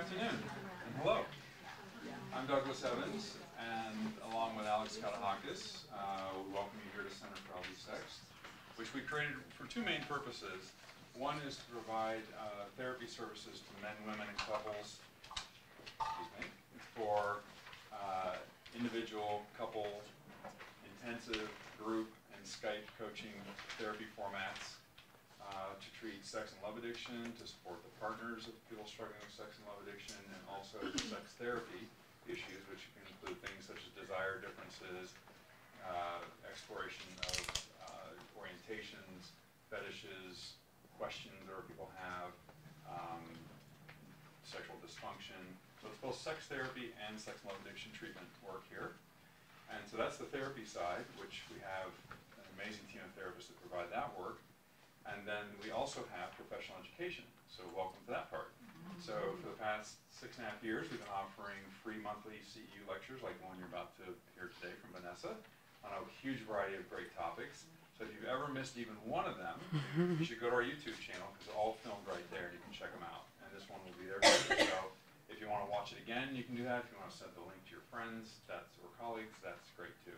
afternoon, and hello. I'm Douglas Evans, and along with Alex Katahakis, we welcome you here to Center for Healthy Sex, which we created for two main purposes. One is to provide therapy services to men, women, and couples, for individual, couple, intensive, group, and Skype coaching therapy formats to treat sex and love addiction, to support the partners of people struggling with sex and love addiction, and also sex therapy issues, which can include things such as desire differences, exploration of orientations, fetishes, questions that people have, sexual dysfunction. So it's both sex therapy and sex and love addiction treatment work here. And so that's the therapy side, which we have an amazing team of therapists that provide that work. And then we also have professional education. So welcome to that part. So for the past 6.5 years, we've been offering free monthly CEU lectures like the one you're about to hear today from Vanessa on a huge variety of great topics. So if you've ever missed even one of them, you should go to our YouTube channel because they're all filmed right there and you can check them out. And this one will be there too. So if you want to watch it again, you can do that. If you want to send the link to your friends or colleagues, that's great too.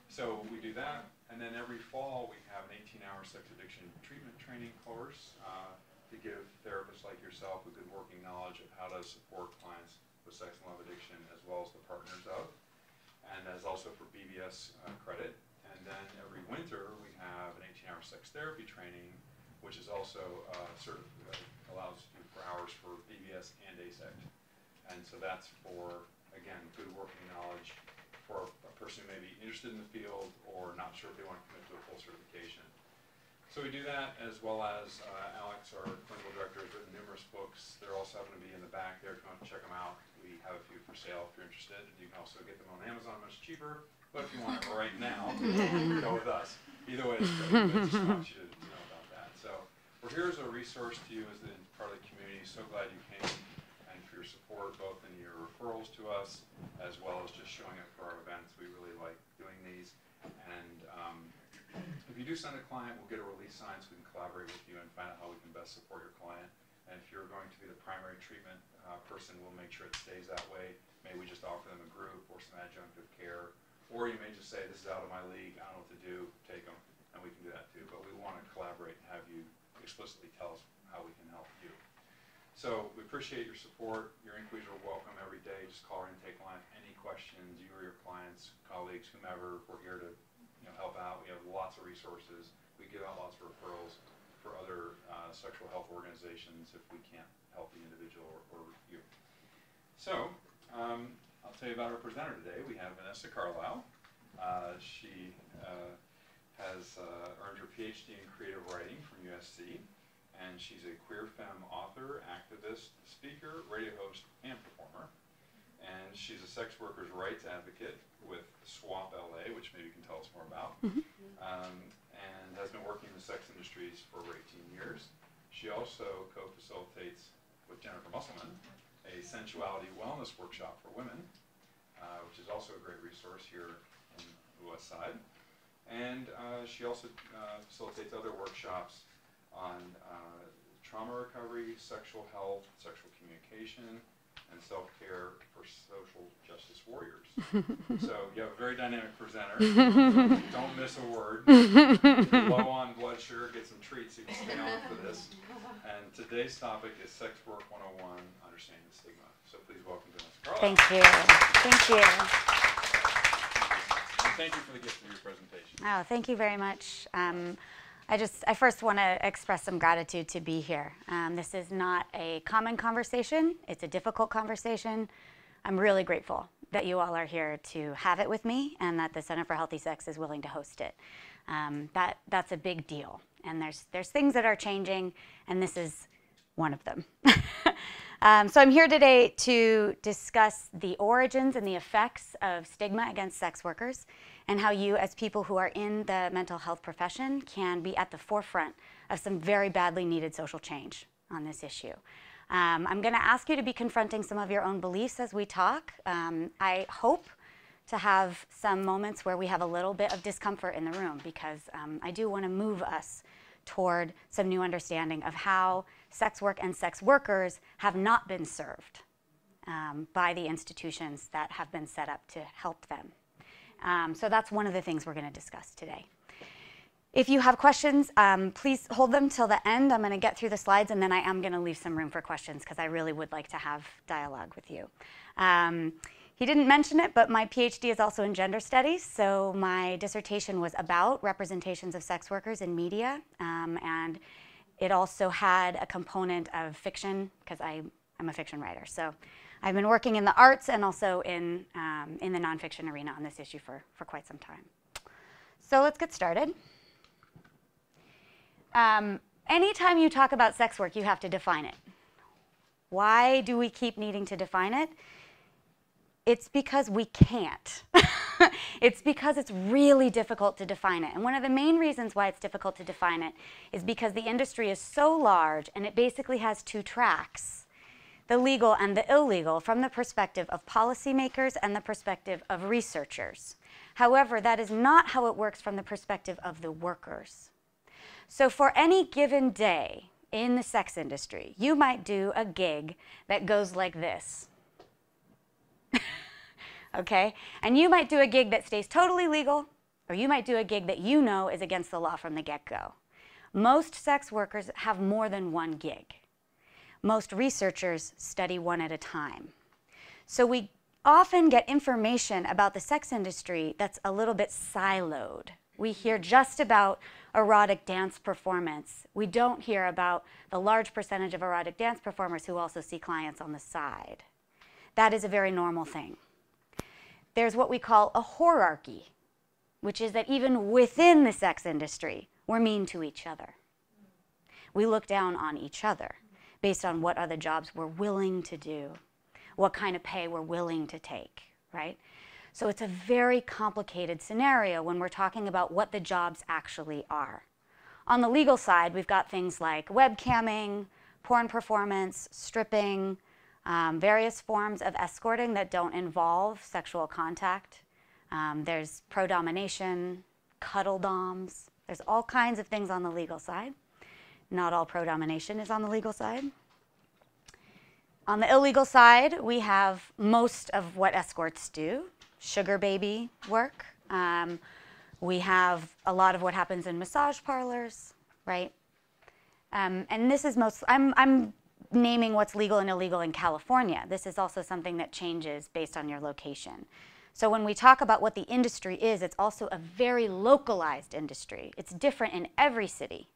So we do that, and then every fall we have an 18-hour sex addiction treatment training course to give therapists like yourself a good working knowledge of how to support clients with sex and love addiction as well as the partners of. And that's also for BBS credit. And then every winter we have an 18-hour sex therapy training, which is also allows you for hours for BBS and ASECT. And so that's for, again, good working knowledge for a person who may be interested in the field or not sure if they want to commit to a full certification. So we do that, as well as Alex, our clinical director, has written numerous books. They're also happen to be in the back there if you want to check them out. We have a few for sale if you're interested. You can also get them on Amazon much cheaper, but if you want it right now, go with us. Either way, it's great. I just want you to know about that. So we're here as a resource to you as part of the community. So glad you came, and for your support, both in your referrals to us, as well as just showing up for our events. We really like doing these. And if you do send a client, we'll get a release sign so we can collaborate with you and find out how we can best support your client. And if you're going to be the primary treatment person, we'll make sure it stays that way. Maybe we just offer them a group or some adjunctive care. Or you may just say, this is out of my league, I don't know what to do, take them. And we can do that too. But we want to collaborate and have you explicitly tell us how we can help you. So we appreciate your support. Your inquiries are welcome every day. Just call our intake line. Any questions, you or your clients, colleagues, whomever, we're here to help out. We have lots of resources. We give out lots of referrals for other sexual health organizations if we can't help the individual or you. So I'll tell you about our presenter today. We have Vanessa Carlisle. She has earned her PhD in creative writing from USC. And she's a queer femme author, activist, speaker, radio host, and performer. And she's a sex workers' rights advocate with SWAP LA, which maybe you can tell us more about, and has been working in the sex industries for over 18 years. She also co-facilitates with Jennifer Musselman a sensuality wellness workshop for women, which is also a great resource here in the West Side. And she also facilitates other workshops on trauma recovery, sexual health, sexual communication, and self-care for social justice warriors. So you have a very dynamic presenter. Don't miss a word. If you're low on blood sugar, get some treats so you can stay on for this. And today's topic is Sex Work 101, Understanding the Stigma. So please welcome Vanessa Carlisle. Thank you. Thank you. And thank you for the gift of your presentation. Oh, thank you very much. I first want to express some gratitude to be here. This is not a common conversation. It's a difficult conversation. I'm really grateful that you all are here to have it with me and that the Center for Healthy Sex is willing to host it. That's a big deal. And there's things that are changing, and this is one of them. So I'm here today to discuss the origins and the effects of stigma against sex workers and how you, as people who are in the mental health profession, can be at the forefront of some very badly needed social change on this issue. I'm going to ask you to be confronting some of your own beliefs as we talk. I hope to have some moments where we have a little bit of discomfort in the room because I do want to move us toward some new understanding of how sex work and sex workers have not been served by the institutions that have been set up to help them. So that's one of the things we're going to discuss today. If you have questions, please hold them till the end. I'm going to get through the slides, and then I am going to leave some room for questions because I really would like to have dialogue with you. He didn't mention it, but my PhD is also in gender studies. So my dissertation was about representations of sex workers in media, and it also had a component of fiction because I'm a fiction writer. So I've been working in the arts and also in the nonfiction arena on this issue for quite some time. So let's get started. Anytime you talk about sex work, you have to define it. Why do we keep needing to define it? It's because we can't. It's because it's really difficult to define it. And one of the main reasons why it's difficult to define it is because the industry is so large and it basically has two tracks, the legal and the illegal, from the perspective of policymakers and the perspective of researchers. However, that is not how it works from the perspective of the workers. So for any given day in the sex industry, you might do a gig that goes like this. Okay? And you might do a gig that stays totally legal, or you might do a gig that you know is against the law from the get-go. Most sex workers have more than one gig. Most researchers study one at a time. So we often get information about the sex industry that's a little bit siloed. We hear just about erotic dance performance. We don't hear about the large percentage of erotic dance performers who also see clients on the side. That is a very normal thing. There's what we call a whorearchy, which is that even within the sex industry, we're mean to each other. We look down on each other based on what other jobs we're willing to do, what kind of pay we're willing to take, right? So it's a very complicated scenario when we're talking about what the jobs actually are. On the legal side, we've got things like webcamming, porn performance, stripping, various forms of escorting that don't involve sexual contact. There's pro-domination, cuddle doms. There's all kinds of things on the legal side. Not all pro-domination is on the legal side. On the illegal side, we have most of what escorts do, sugar baby work. We have a lot of what happens in massage parlors, right? And this is I'm naming what's legal and illegal in California. This is also something that changes based on your location. So when we talk about what the industry is, it's also a very localized industry. It's different in every city.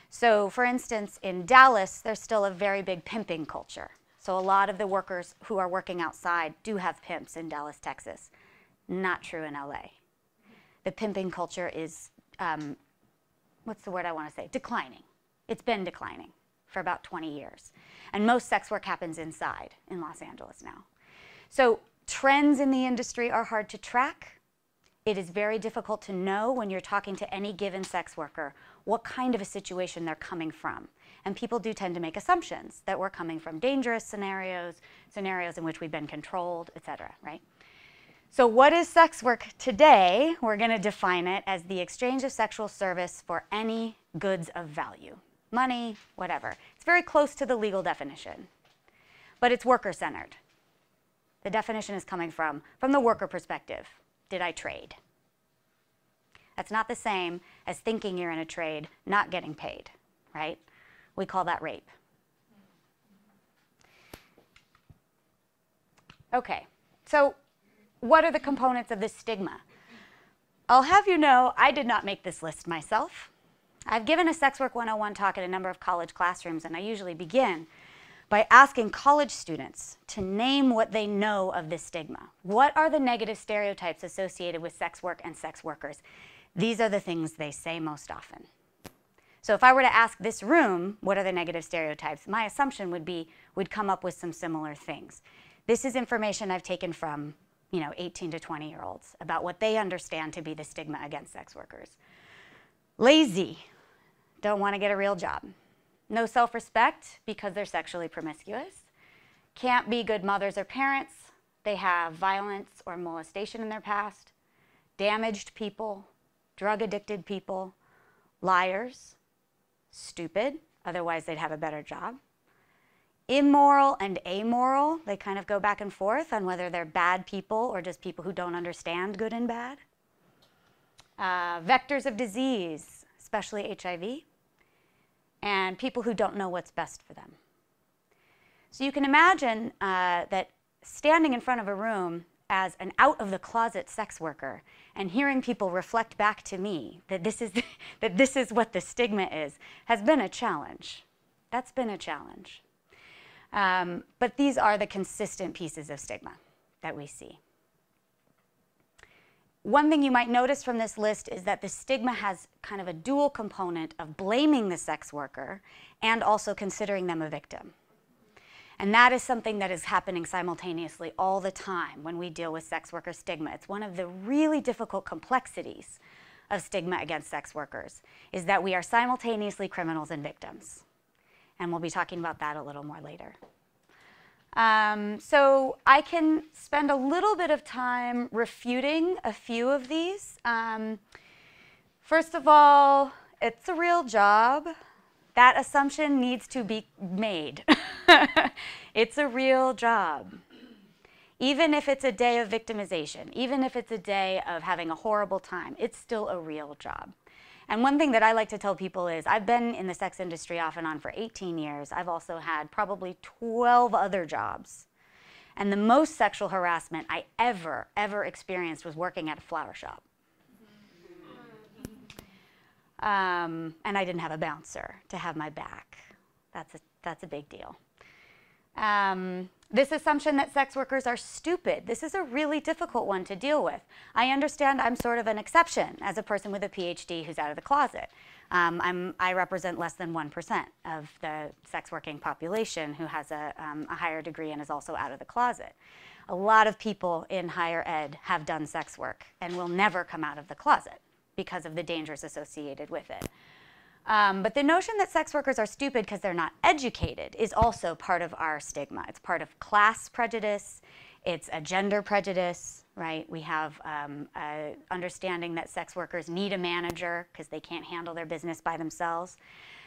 So for instance, in Dallas, there's still a very big pimping culture. So a lot of the workers who are working outside do have pimps in Dallas, Texas. Not true in LA. The pimping culture is, what's the word I want to say? Declining. It's been declining for about 20 years. And most sex work happens inside in Los Angeles now. So trends in the industry are hard to track. It is very difficult to know when you're talking to any given sex worker what kind of a situation they're coming from. And people do tend to make assumptions that we're coming from dangerous scenarios, scenarios in which we've been controlled, et cetera, right? So what is sex work today? We're going to define it as the exchange of sexual service for any goods of value. Money, whatever. It's very close to the legal definition, but it's worker-centered. The definition is coming from the worker perspective. Did I trade? That's not the same as thinking you're in a trade, not getting paid, right? We call that rape. Okay, so what are the components of this stigma? I'll have you know, I did not make this list myself. I've given a Sex Work 101 talk at a number of college classrooms, and I usually begin by asking college students to name what they know of this stigma. What are the negative stereotypes associated with sex work and sex workers? These are the things they say most often. So if I were to ask this room, what are the negative stereotypes, my assumption would be we'd come up with some similar things. This is information I've taken from 18 to 20-year-olds about what they understand to be the stigma against sex workers. Lazy, don't want to get a real job. No self-respect because they're sexually promiscuous. Can't be good mothers or parents. They have violence or molestation in their past. Damaged people, drug-addicted people, liars, stupid, otherwise they'd have a better job. Immoral and amoral, they kind of go back and forth on whether they're bad people or just people who don't understand good and bad. Vectors of disease, especially HIV, and people who don't know what's best for them. So you can imagine that standing in front of a room as an out-of-the-closet sex worker and hearing people reflect back to me that this is what the stigma is has been a challenge. That's been a challenge. But these are the consistent pieces of stigma that we see. One thing you might notice from this list is that the stigma has kind of a dual component of blaming the sex worker and also considering them a victim. And that is something that is happening simultaneously all the time when we deal with sex worker stigma. It's one of the really difficult complexities of stigma against sex workers, is that we are simultaneously criminals and victims. And we'll be talking about that a little more later. So I can spend a little bit of time refuting a few of these. First of all, it's a real job. That assumption needs to be made. It's a real job. Even if it's a day of victimization, even if it's a day of having a horrible time, it's still a real job. And one thing that I like to tell people is I've been in the sex industry off and on for 18 years. I've also had probably 12 other jobs. And the most sexual harassment I ever experienced was working at a flower shop. And I didn't have a bouncer to have my back. That's a big deal. This assumption that sex workers are stupid, this is a really difficult one to deal with. I understand I'm sort of an exception as a person with a PhD who's out of the closet. I represent less than 1% of the sex working population who has a higher degree and is also out of the closet. A lot of people in higher ed have done sex work and will never come out of the closet because of the dangers associated with it. But the notion that sex workers are stupid because they're not educated is also part of our stigma. It's part of class prejudice. It's a gender prejudice, right? We have a understanding that sex workers need a manager because they can't handle their business by themselves.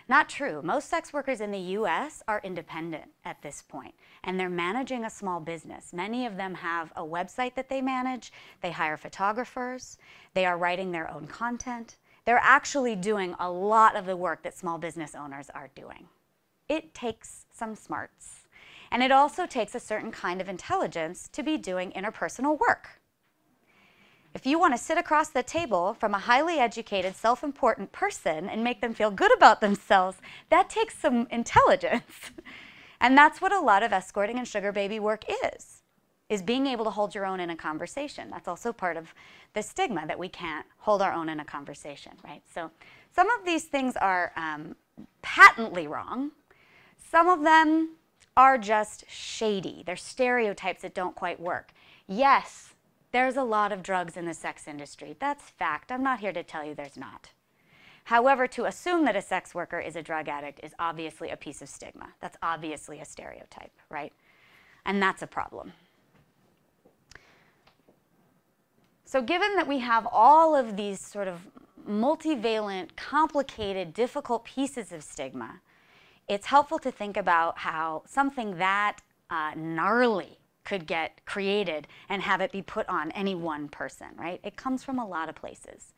Not true. Most sex workers in the US are independent at this point, and they're managing a small business. Many of them have a website that they manage. They hire photographers. They are writing their own content. They're actually doing a lot of the work that small business owners are doing. It takes some smarts. And it also takes a certain kind of intelligence to be doing interpersonal work. If you want to sit across the table from a highly educated, self-important person and make them feel good about themselves, that takes some intelligence. And that's what a lot of escorting and sugar baby work is being able to hold your own in a conversation. That's also part of the stigma, that we can't hold our own in a conversation, right? So some of these things are patently wrong. Some of them are just shady. They're stereotypes that don't quite work. Yes, there's a lot of drugs in the sex industry. That's fact. I'm not here to tell you there's not. However, to assume that a sex worker is a drug addict is obviously a piece of stigma. That's obviously a stereotype, right? And that's a problem. So given that we have all of these sort of multivalent, complicated, difficult pieces of stigma, it's helpful to think about how something that gnarly could get created and have it be put on any one person, right? It comes from a lot of places.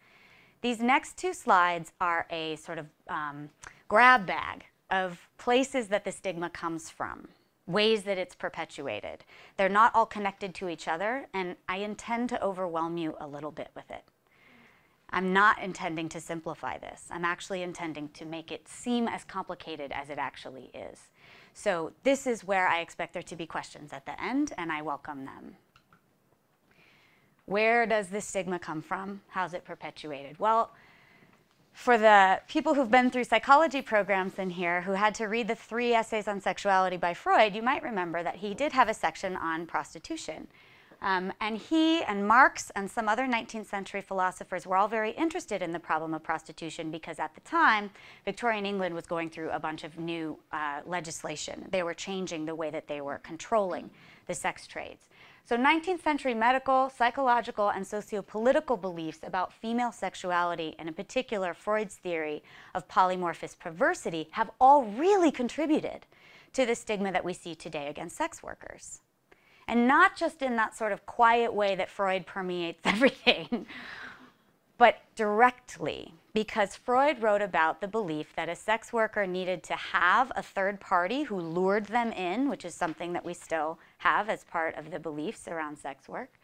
These next two slides are a sort of grab bag of places that the stigma comes from, ways that it's perpetuated. They're not all connected to each other, and I intend to overwhelm you a little bit with it. I'm not intending to simplify this. I'm actually intending to make it seem as complicated as it actually is. So this is where I expect there to be questions at the end, and I welcome them. Where does this stigma come from? How's it perpetuated? Well, for the people who've been through psychology programs in here who had to read the 3 essays on sexuality by Freud, you might remember that he did have a section on prostitution. And he and Marx and some other 19th century philosophers were all very interested in the problem of prostitution because at the time, Victorian England was going through a bunch of new legislation. They were changing the way that they were controlling the sex trades. So 19th century medical, psychological, and sociopolitical beliefs about female sexuality, and in particular Freud's theory of polymorphic perversity, have all really contributed to the stigma that we see today against sex workers. And not just in that sort of quiet way that Freud permeates everything, but directly, because Freud wrote about the belief that a sex worker needed to have a third party who lured them in, which is something that we still have as part of the beliefs around sex work.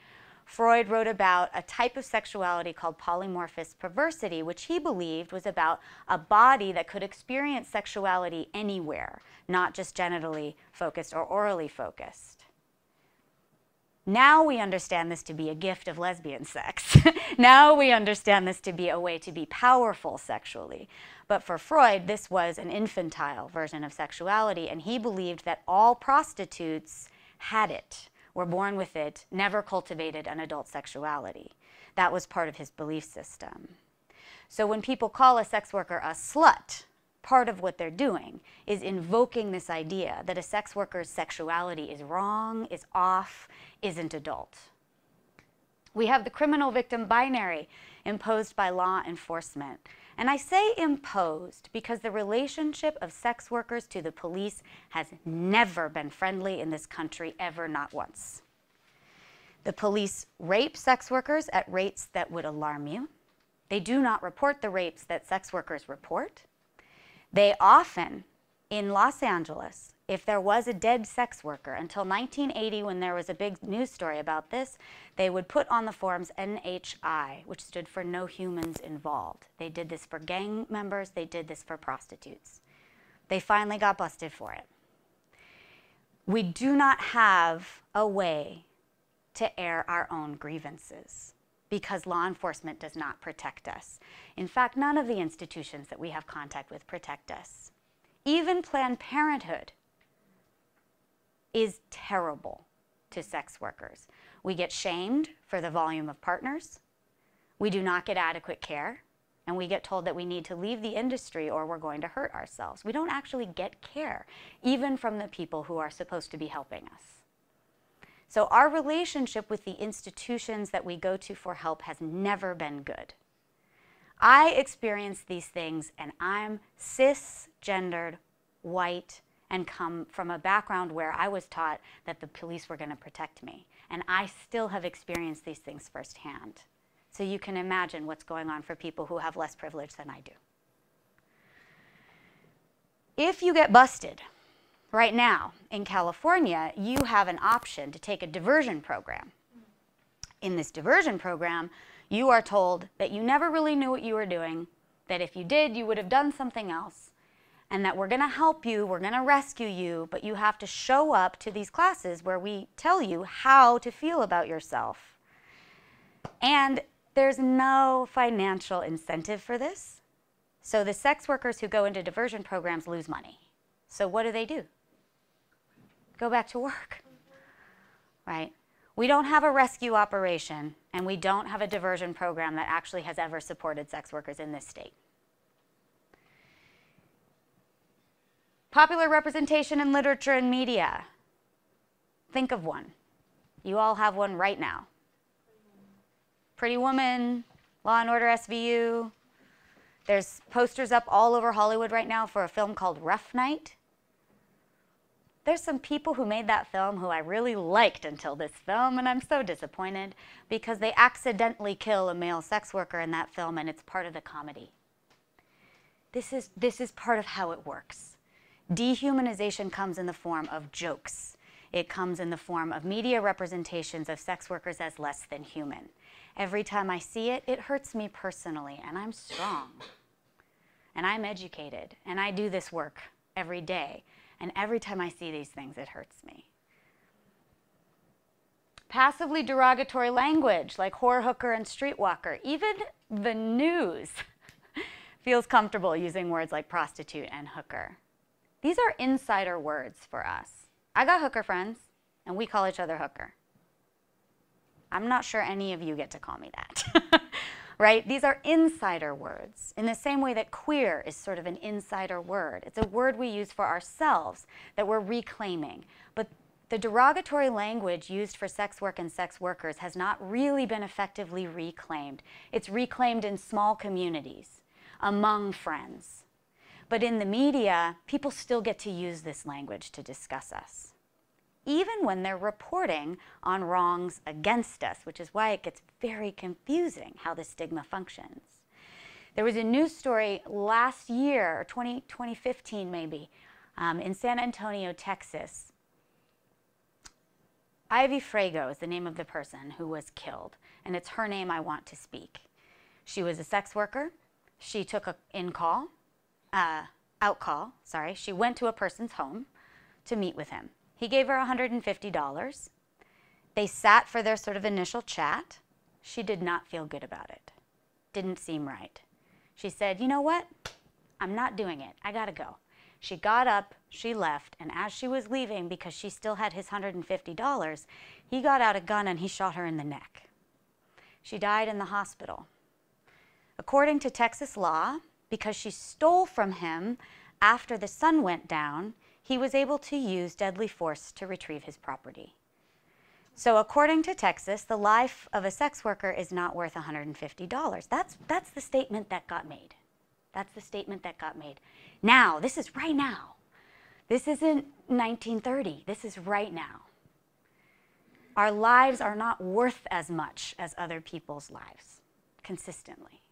Freud wrote about a type of sexuality called polymorphic perversity, which he believed was about a body that could experience sexuality anywhere, not just genitally focused or orally focused. Now we understand this to be a gift of lesbian sex. Now we understand this to be a way to be powerful sexually. But for Freud, this was an infantile version of sexuality, and he believed that all prostitutes had it, were born with it, never cultivated an adult sexuality. That was part of his belief system. So when people call a sex worker a slut, part of what they're doing is invoking this idea that a sex worker's sexuality is wrong, is off, isn't adult. We have the criminal victim binary imposed by law enforcement. And I say imposed because the relationship of sex workers to the police has never been friendly in this country, ever, not once. The police rape sex workers at rates that would alarm you. They do not report the rapes that sex workers report. They often, in Los Angeles, if there was a dead sex worker, until 1980 when there was a big news story about this, they would put on the forms NHI, which stood for no humans involved. They did this for gang members, they did this for prostitutes. They finally got busted for it. We do not have a way to air our own grievances because law enforcement does not protect us. In fact, none of the institutions that we have contact with protect us. Even Planned Parenthood is terrible to sex workers. We get shamed for the volume of partners. We do not get adequate care. And we get told that we need to leave the industry or we're going to hurt ourselves. We don't actually get care, even from the people who are supposed to be helping us. So our relationship with the institutions that we go to for help has never been good. I experience these things, and I'm cisgendered, white, and come from a background where I was taught that the police were going to protect me. And I still have experienced these things firsthand. So you can imagine what's going on for people who have less privilege than I do. If you get busted, right now in California, you have an option to take a diversion program. In this diversion program, you are told that you never really knew what you were doing, that if you did, you would have done something else, and that we're going to help you, we're going to rescue you, but you have to show up to these classes where we tell you how to feel about yourself. And there's no financial incentive for this. So the sex workers who go into diversion programs lose money. So what do? Go back to work, right? We don't have a rescue operation, and we don't have a diversion program that actually has ever supported sex workers in this state. Popular representation in literature and media. Think of one. You all have one right now. Pretty Woman, Law and Order SVU. There's posters up all over Hollywood right now for a film called Rough Night. There's some people who made that film who I really liked until this film, and I'm so disappointed because they accidentally kill a male sex worker in that film, and it's part of the comedy. This is part of how it works. Dehumanization comes in the form of jokes. It comes in the form of media representations of sex workers as less than human. Every time I see it, it hurts me personally, and I'm strong, and I'm educated, and I do this work every day. And every time I see these things, it hurts me. Passively derogatory language like whore, hooker, and streetwalker. Even the news feels comfortable using words like prostitute and hooker. These are insider words for us. I got hooker friends, and we call each other hooker. I'm not sure any of you get to call me that. Right? These are insider words, in the same way that queer is sort of an insider word. It's a word we use for ourselves that we're reclaiming. But the derogatory language used for sex work and sex workers has not really been effectively reclaimed. It's reclaimed in small communities, among friends. But in the media, people still get to use this language to discuss us, even when they're reporting on wrongs against us, which is why it gets very confusing how the stigma functions. There was a news story last year, or 2015 maybe, in San Antonio, Texas. Ivy Frago is the name of the person who was killed, and it's her name I want to speak. She was a sex worker. She took an out call. She went to a person's home to meet with him. He gave her $150. They sat for their sort of initial chat. She did not feel good about it. Didn't seem right. She said, you know what? I'm not doing it. I gotta go. She got up, she left, and as she was leaving, because she still had his $150, he got out a gun and he shot her in the neck. She died in the hospital. According to Texas law, because she stole from him after the sun went down, he was able to use deadly force to retrieve his property. So according to Texas, the life of a sex worker is not worth $150. That's the statement that got made. That's the statement that got made. Now, this is right now. This isn't 1930. This is right now. Our lives are not worth as much as other people's lives, consistently.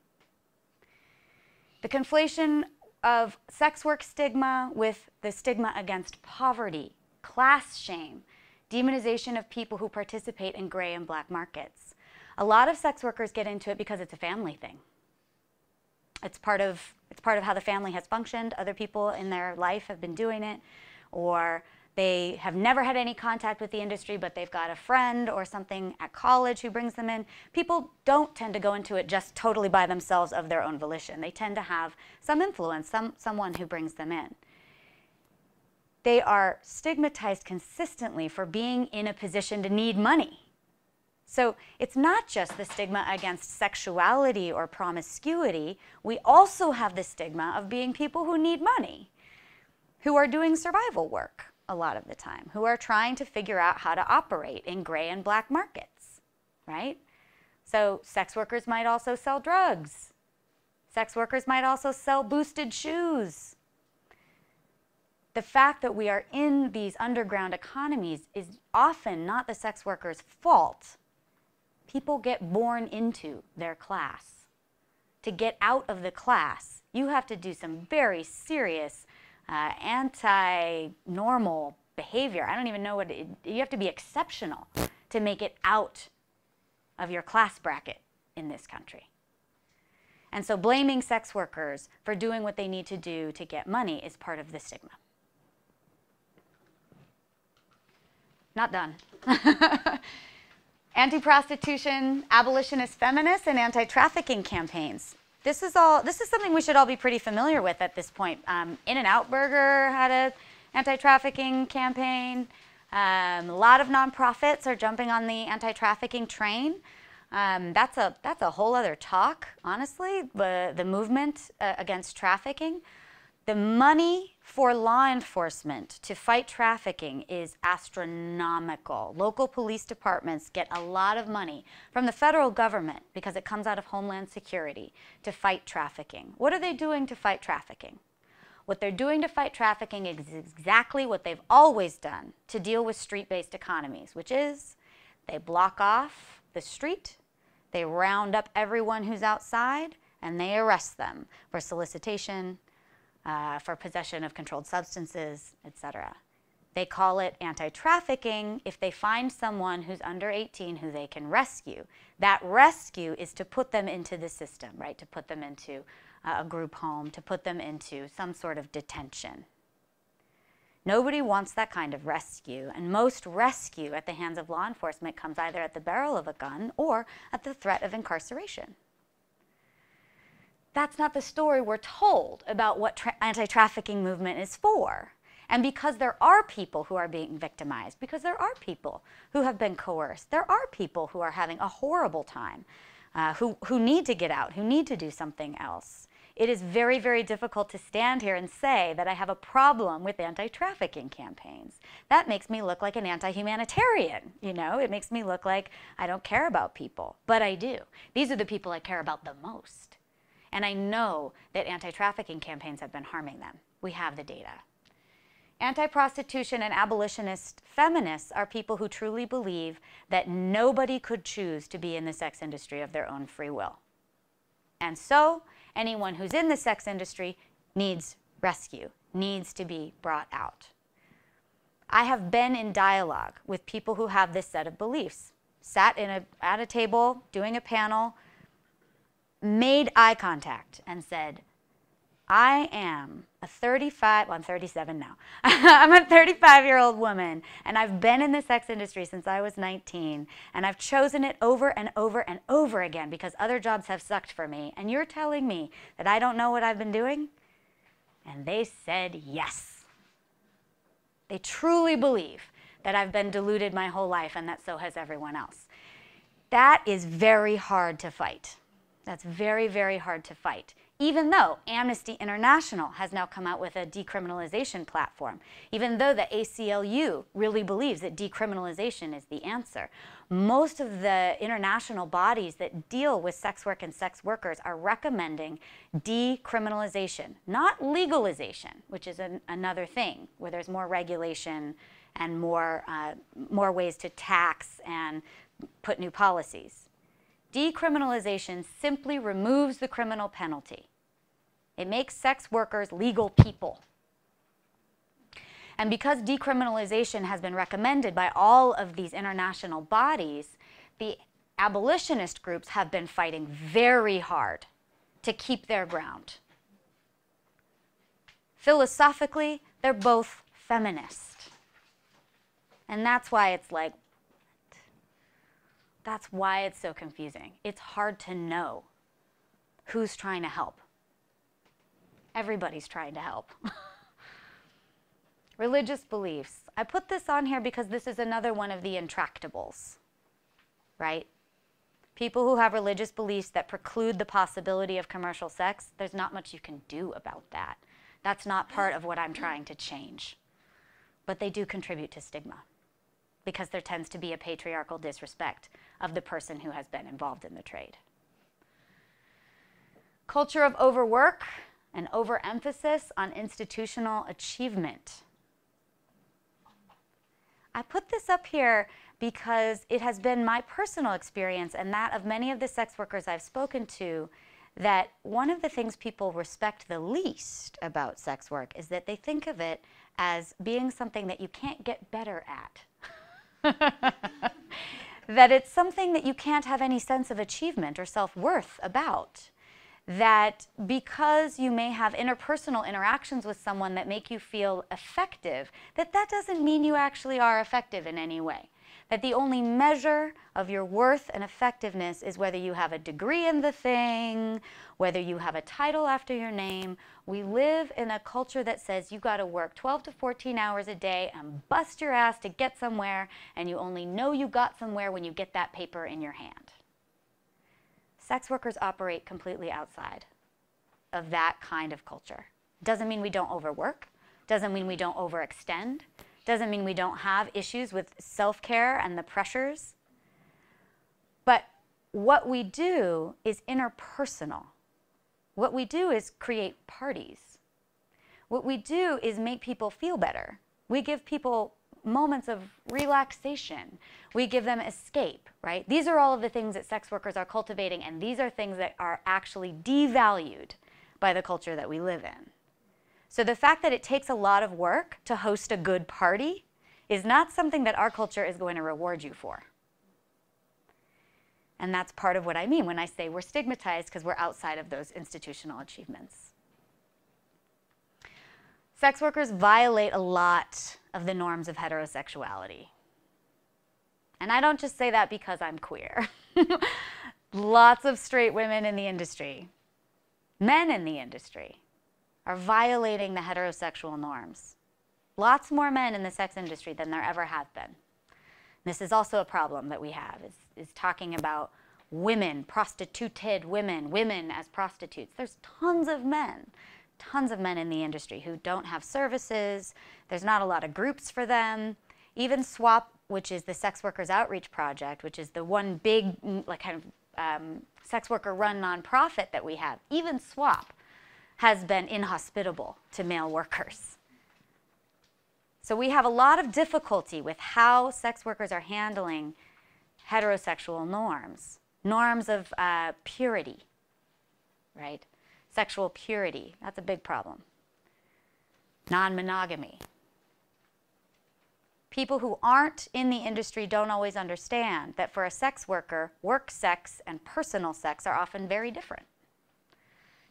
The conflation of sex work stigma with the stigma against poverty, class shame, demonization of people who participate in gray and black markets. A lot of sex workers get into it because it's a family thing. It's part of how the family has functioned. Other people in their life have been doing it, or they have never had any contact with the industry, but they've got a friend or something at college who brings them in. People don't tend to go into it just totally by themselves of their own volition. They tend to have some influence, someone who brings them in. They are stigmatized consistently for being in a position to need money. So it's not just the stigma against sexuality or promiscuity. We also have the stigma of being people who need money, who are doing survival work a lot of the time, who are trying to figure out how to operate in gray and black markets, right? So sex workers might also sell drugs. Sex workers might also sell boosted shoes. The fact that we are in these underground economies is often not the sex workers' fault. People get born into their class. To get out of the class, you have to do some very serious anti-normal behavior. I don't even know you have to be exceptional to make it out of your class bracket in this country. And so blaming sex workers for doing what they need to do to get money is part of the stigma. Not done. Anti-prostitution, abolitionist feminists, and anti-trafficking campaigns. This is something we should all be pretty familiar with at this point. In-N-Out Burger had an anti-trafficking campaign. A lot of nonprofits are jumping on the anti-trafficking train. That's a whole other talk, honestly, the movement against trafficking. The money for law enforcement to fight trafficking is astronomical. Local police departments get a lot of money from the federal government because it comes out of Homeland Security to fight trafficking. What are they doing to fight trafficking? What they're doing to fight trafficking is exactly what they've always done to deal with street-based economies, which is they block off the street, they round up everyone who's outside, and they arrest them for solicitation, for possession of controlled substances, etc. They call it anti-trafficking if they find someone who's under 18 who they can rescue. That rescue is to put them into the system, right? To put them into a group home, to put them into some sort of detention. Nobody wants that kind of rescue, and most rescue at the hands of law enforcement comes either at the barrel of a gun or at the threat of incarceration. That's not the story we're told about what anti-trafficking movement is for. And because there are people who are being victimized, because there are people who have been coerced, there are people who are having a horrible time, who need to get out, who need to do something else. It is very, very difficult to stand here and say that I have a problem with anti-trafficking campaigns. That makes me look like an anti-humanitarian, you know? It makes me look like I don't care about people, but I do. These are the people I care about the most. And I know that anti-trafficking campaigns have been harming them. We have the data. Anti-prostitution and abolitionist feminists are people who truly believe that nobody could choose to be in the sex industry of their own free will. And so, anyone who's in the sex industry needs rescue, needs to be brought out. I have been in dialogue with people who have this set of beliefs, sat at a table, doing a panel, made eye contact and said, I am a 35, well, I'm 37 now. I'm a 35-year-old woman, and I've been in the sex industry since I was 19, and I've chosen it over and over and over again because other jobs have sucked for me, and you're telling me that I don't know what I've been doing? And they said yes. They truly believe that I've been deluded my whole life and that so has everyone else. That is very hard to fight. That's very, very hard to fight. Even though Amnesty International has now come out with a decriminalization platform, even though the ACLU really believes that decriminalization is the answer, most of the international bodies that deal with sex work and sex workers are recommending decriminalization, not legalization, which is another thing where there's more regulation and more ways to tax and put new policies. Decriminalization simply removes the criminal penalty. It makes sex workers legal people. And because decriminalization has been recommended by all of these international bodies, the abolitionist groups have been fighting very hard to keep their ground. Philosophically, they're both feminist. And that's why it's like, that's why it's so confusing. It's hard to know who's trying to help. Everybody's trying to help. Religious beliefs. I put this on here because this is another one of the intractables, right? People who have religious beliefs that preclude the possibility of commercial sex, there's not much you can do about that. That's not part of what I'm trying to change. But they do contribute to stigma, because there tends to be a patriarchal disrespect of the person who has been involved in the trade. Culture of overwork and overemphasis on institutional achievement. I put this up here because it has been my personal experience and that of many of the sex workers I've spoken to, that one of the things people respect the least about sex work is that they think of it as being something that you can't get better at. That it's something that you can't have any sense of achievement or self-worth about. That because you may have interpersonal interactions with someone that make you feel effective, that doesn't mean you actually are effective in any way. That the only measure of your worth and effectiveness is whether you have a degree in the thing, whether you have a title after your name. We live in a culture that says you got to work 12 to 14 hours a day and bust your ass to get somewhere, and you only know you got somewhere when you get that paper in your hand. Sex workers operate completely outside of that kind of culture. Doesn't mean we don't overwork, doesn't mean we don't overextend, doesn't mean we don't have issues with self-care and the pressures. But what we do is interpersonal. What we do is create parties. What we do is make people feel better. We give people moments of relaxation. We give them escape, right? These are all of the things that sex workers are cultivating, and these are things that are actually devalued by the culture that we live in. So the fact that it takes a lot of work to host a good party is not something that our culture is going to reward you for. And that's part of what I mean when I say we're stigmatized because we're outside of those institutional achievements. Sex workers violate a lot of the norms of heterosexuality. And I don't just say that because I'm queer. Lots of straight women in the industry, men in the industry, are violating the heterosexual norms. Lots more men in the sex industry than there ever have been. This is also a problem that we have, is talking about women, prostituted women, women as prostitutes. There's tons of men in the industry who don't have services. There's not a lot of groups for them. Even SWAP, which is the Sex Workers Outreach Project, which is the one big kind of sex worker-run nonprofit that we have, even SWAP, has been inhospitable to male workers. So we have a lot of difficulty with how sex workers are handling heterosexual norms, norms of purity, right? Sexual purity, that's a big problem. Non-monogamy. People who aren't in the industry don't always understand that for a sex worker, work sex and personal sex are often very different.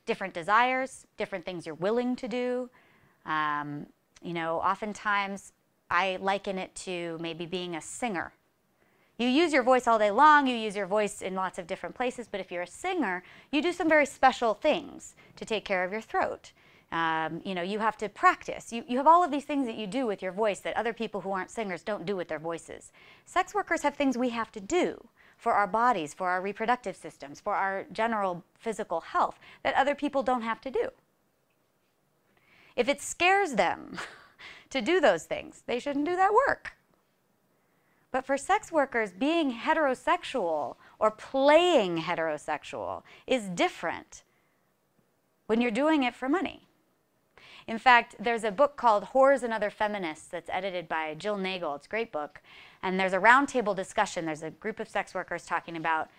Different desires, different things you're willing to do. You know, oftentimes I liken it to maybe being a singer. You use your voice all day long, you use your voice in lots of different places, but if you're a singer, you do some very special things to take care of your throat. You know, you have to practice. You have all of these things that you do with your voice that other people who aren't singers don't do with their voices. Sex workers have things we have to do for our bodies, for our reproductive systems, for our general physical health that other people don't have to do. If it scares them to do those things, they shouldn't do that work. But for sex workers, being heterosexual or playing heterosexual is different when you're doing it for money. In fact, there's a book called Whores and Other Feminists that's edited by Jill Nagel. It's a great book. And there's a roundtable discussion. There's a group of sex workers talking about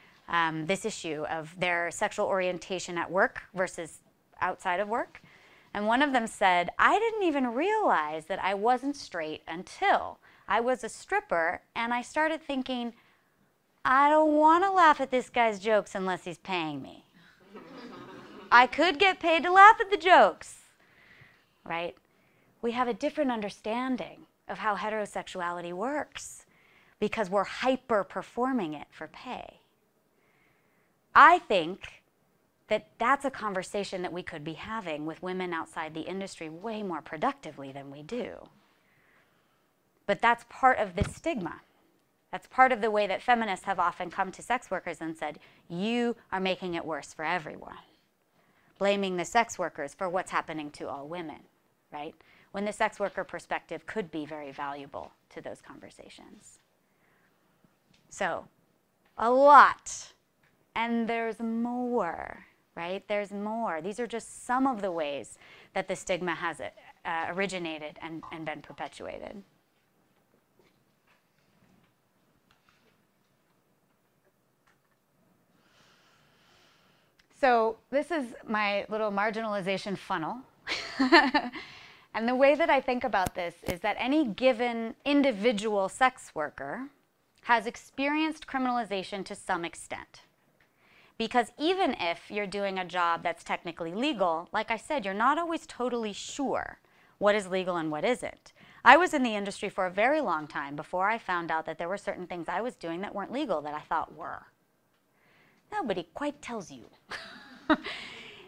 this issue of their sexual orientation at work versus outside of work. And one of them said, I didn't even realize that I wasn't straight until I was a stripper and I started thinking, I don't want to laugh at this guy's jokes unless he's paying me. I could get paid to laugh at the jokes, right? We have a different understanding of how heterosexuality works because we're hyper-performing it for pay. I think that that's a conversation that we could be having with women outside the industry way more productively than we do. But that's part of this stigma. That's part of the way that feminists have often come to sex workers and said, you are making it worse for everyone. Blaming the sex workers for what's happening to all women, right? When the sex worker perspective could be very valuable to those conversations. So, a lot. And there's more, right? There's more. These are just some of the ways that the stigma has originated and been perpetuated. So this is my little marginalization funnel. And the way that I think about this is that any given individual sex worker has experienced criminalization to some extent. Because even if you're doing a job that's technically legal, like I said, you're not always totally sure what is legal and what isn't. I was in the industry for a very long time before I found out that there were certain things I was doing that weren't legal that I thought were. Nobody quite tells you.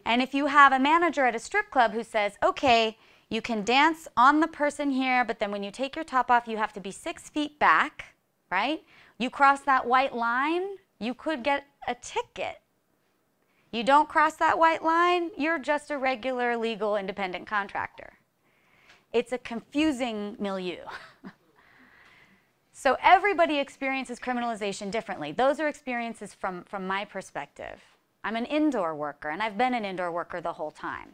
And if you have a manager at a strip club who says, okay, you can dance on the person here, but then when you take your top off, you have to be 6 feet back, right? You cross that white line, you could get a ticket. You don't cross that white line, you're just a regular, legal, independent contractor. It's a confusing milieu. So everybody experiences criminalization differently. Those are experiences from my perspective. I'm an indoor worker, and I've been an indoor worker the whole time.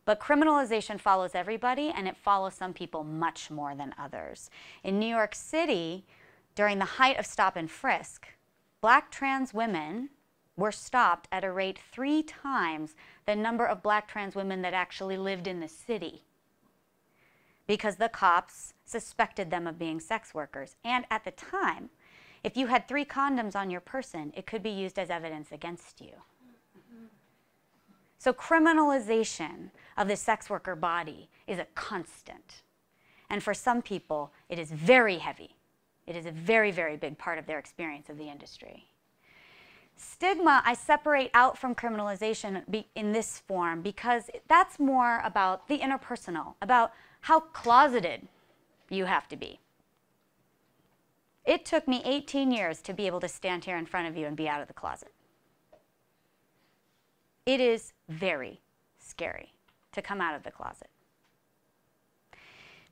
But criminalization follows everybody, and it follows some people much more than others. In New York City, during the height of stop and frisk, Black trans women were stopped at a rate 3 times the number of Black trans women that actually lived in the city, because the cops suspected them of being sex workers. And at the time, if you had 3 condoms on your person, it could be used as evidence against you. So criminalization of the sex worker body is a constant. And for some people, it is very heavy. It is a very, very big part of their experience of the industry. Stigma, I separate out from criminalization in this form because that's more about the interpersonal, about how closeted you have to be. It took me 18 years to be able to stand here in front of you and be out of the closet. It is very scary to come out of the closet.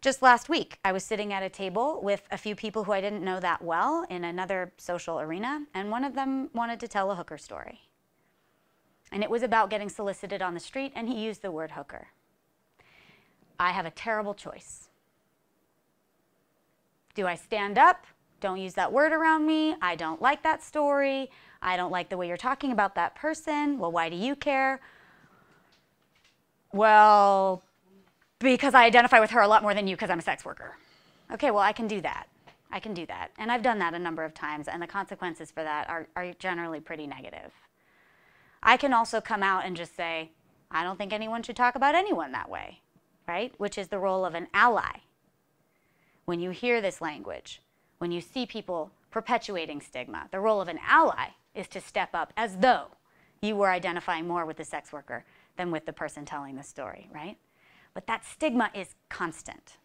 Just last week, I was sitting at a table with a few people who I didn't know that well in another social arena, and one of them wanted to tell a hooker story. And it was about getting solicited on the street, and he used the word hooker. I have a terrible choice. Do I stand up? Don't use that word around me. I don't like that story. I don't like the way you're talking about that person. Well, why do you care? Well, because I identify with her a lot more than you because I'm a sex worker. Okay, well, I can do that. I can do that. And I've done that a number of times, and the consequences for that are generally pretty negative. I can also come out and just say, I don't think anyone should talk about anyone that way, right? Which is the role of an ally. When you hear this language, when you see people perpetuating stigma, the role of an ally is to step up as though you were identifying more with the sex worker than with the person telling the story, right? But that stigma is constant.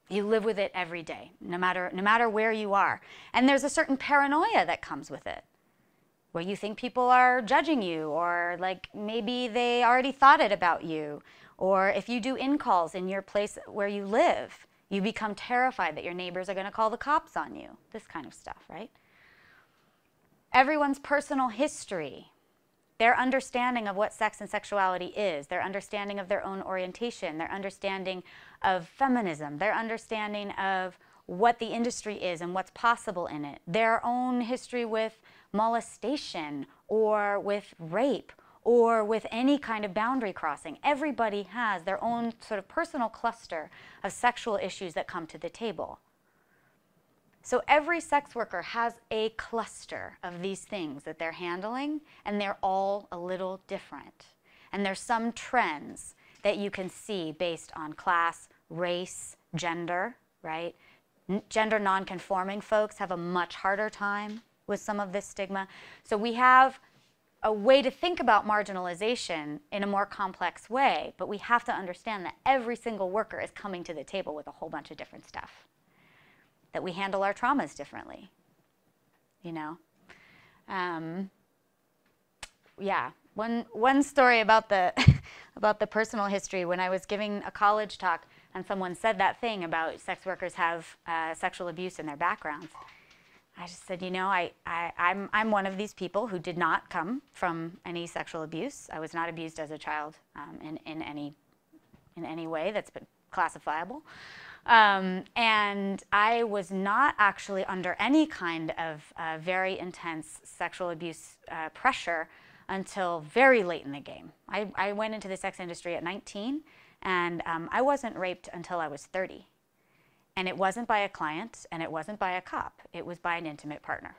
You live with it every day, no matter where you are. And there's a certain paranoia that comes with it, where you think people are judging you, or like maybe they already thought it about you. Or if you do in-calls in your place where you live, you become terrified that your neighbors are going to call the cops on you. This kind of stuff, right? Everyone's personal history, their understanding of what sex and sexuality is, their understanding of their own orientation, their understanding of feminism, their understanding of what the industry is and what's possible in it, their own history with molestation or with rape or with any kind of boundary crossing. Everybody has their own sort of personal cluster of sexual issues that come to the table. So every sex worker has a cluster of these things that they're handling, and they're all a little different. And there's some trends that you can see based on class, race, gender, right? Gender non-conforming folks have a much harder time with some of this stigma. So we have a way to think about marginalization in a more complex way, but we have to understand that every single worker is coming to the table with a whole bunch of different stuff, that we handle our traumas differently, you know? Yeah, one story about the, about the personal history, when I was giving a college talk and someone said that thing about sex workers have sexual abuse in their backgrounds, I just said, you know, I'm one of these people who did not come from any sexual abuse. I was not abused as a child in any way that's been classifiable. And I was not actually under any kind of very intense sexual abuse pressure until very late in the game. I went into the sex industry at 19, and I wasn't raped until I was 30. And it wasn't by a client, and it wasn't by a cop. It was by an intimate partner.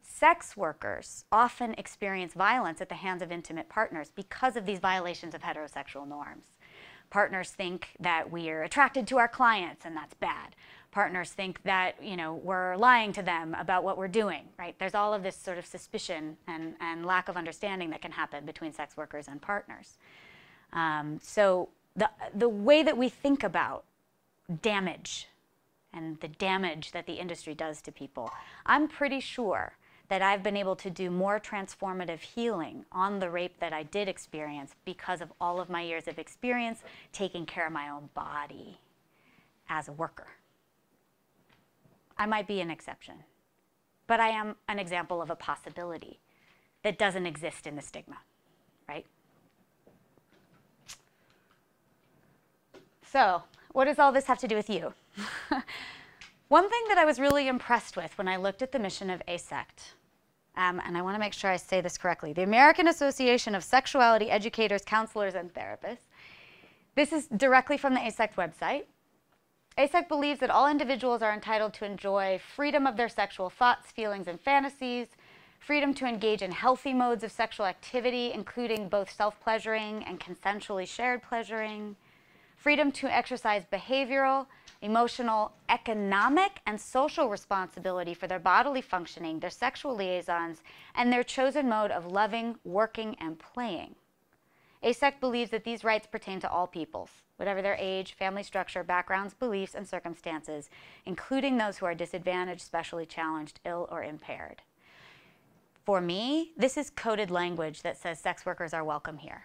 Sex workers often experience violence at the hands of intimate partners because of these violations of heterosexual norms. Partners think that we're attracted to our clients, and that's bad. Partners think that, you know, we're lying to them about what we're doing, right? There's all of this sort of suspicion and lack of understanding that can happen between sex workers and partners. So the way that we think about damage and the damage that the industry does to people, I'm pretty sure that I've been able to do more transformative healing on the rape that I did experience because of all of my years of experience taking care of my own body as a worker. I might be an exception, but I am an example of a possibility that doesn't exist in the stigma, right? So, what does all this have to do with you? One thing that I was really impressed with when I looked at the mission of ASECT, and I want to make sure I say this correctly, the American Association of Sexuality Educators, Counselors, and Therapists. This is directly from the ASECT website. ASECT believes that all individuals are entitled to enjoy freedom of their sexual thoughts, feelings, and fantasies, freedom to engage in healthy modes of sexual activity, including both self-pleasuring and consensually shared pleasuring, freedom to exercise behavioral, emotional, economic, and social responsibility for their bodily functioning, their sexual liaisons, and their chosen mode of loving, working, and playing. ASECT believes that these rights pertain to all peoples, whatever their age, family structure, backgrounds, beliefs, and circumstances, including those who are disadvantaged, specially challenged, ill, or impaired. For me, this is coded language that says sex workers are welcome here.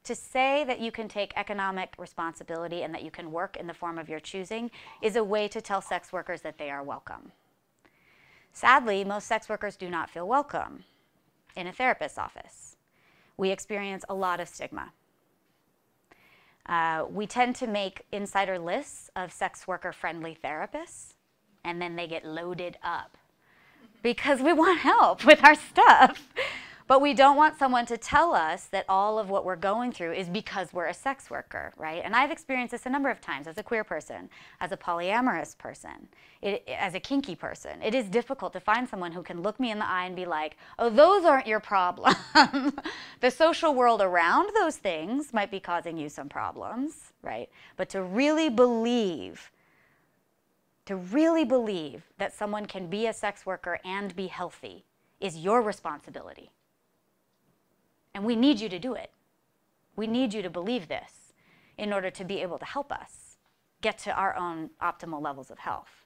To say that you can take economic responsibility and that you can work in the form of your choosing is a way to tell sex workers that they are welcome. Sadly, most sex workers do not feel welcome in a therapist's office. We experience a lot of stigma. We tend to make insider lists of sex worker-friendly therapists, and then they get loaded up because we want help with our stuff. But we don't want someone to tell us that all of what we're going through is because we're a sex worker, right? And I've experienced this a number of times as a queer person, as a polyamorous person, as a kinky person. It is difficult to find someone who can look me in the eye and be like, oh, those aren't your problem. The social world around those things might be causing you some problems, right? But to really believe that someone can be a sex worker and be healthy is your responsibility. And we need you to do it. We need you to believe this in order to be able to help us get to our own optimal levels of health.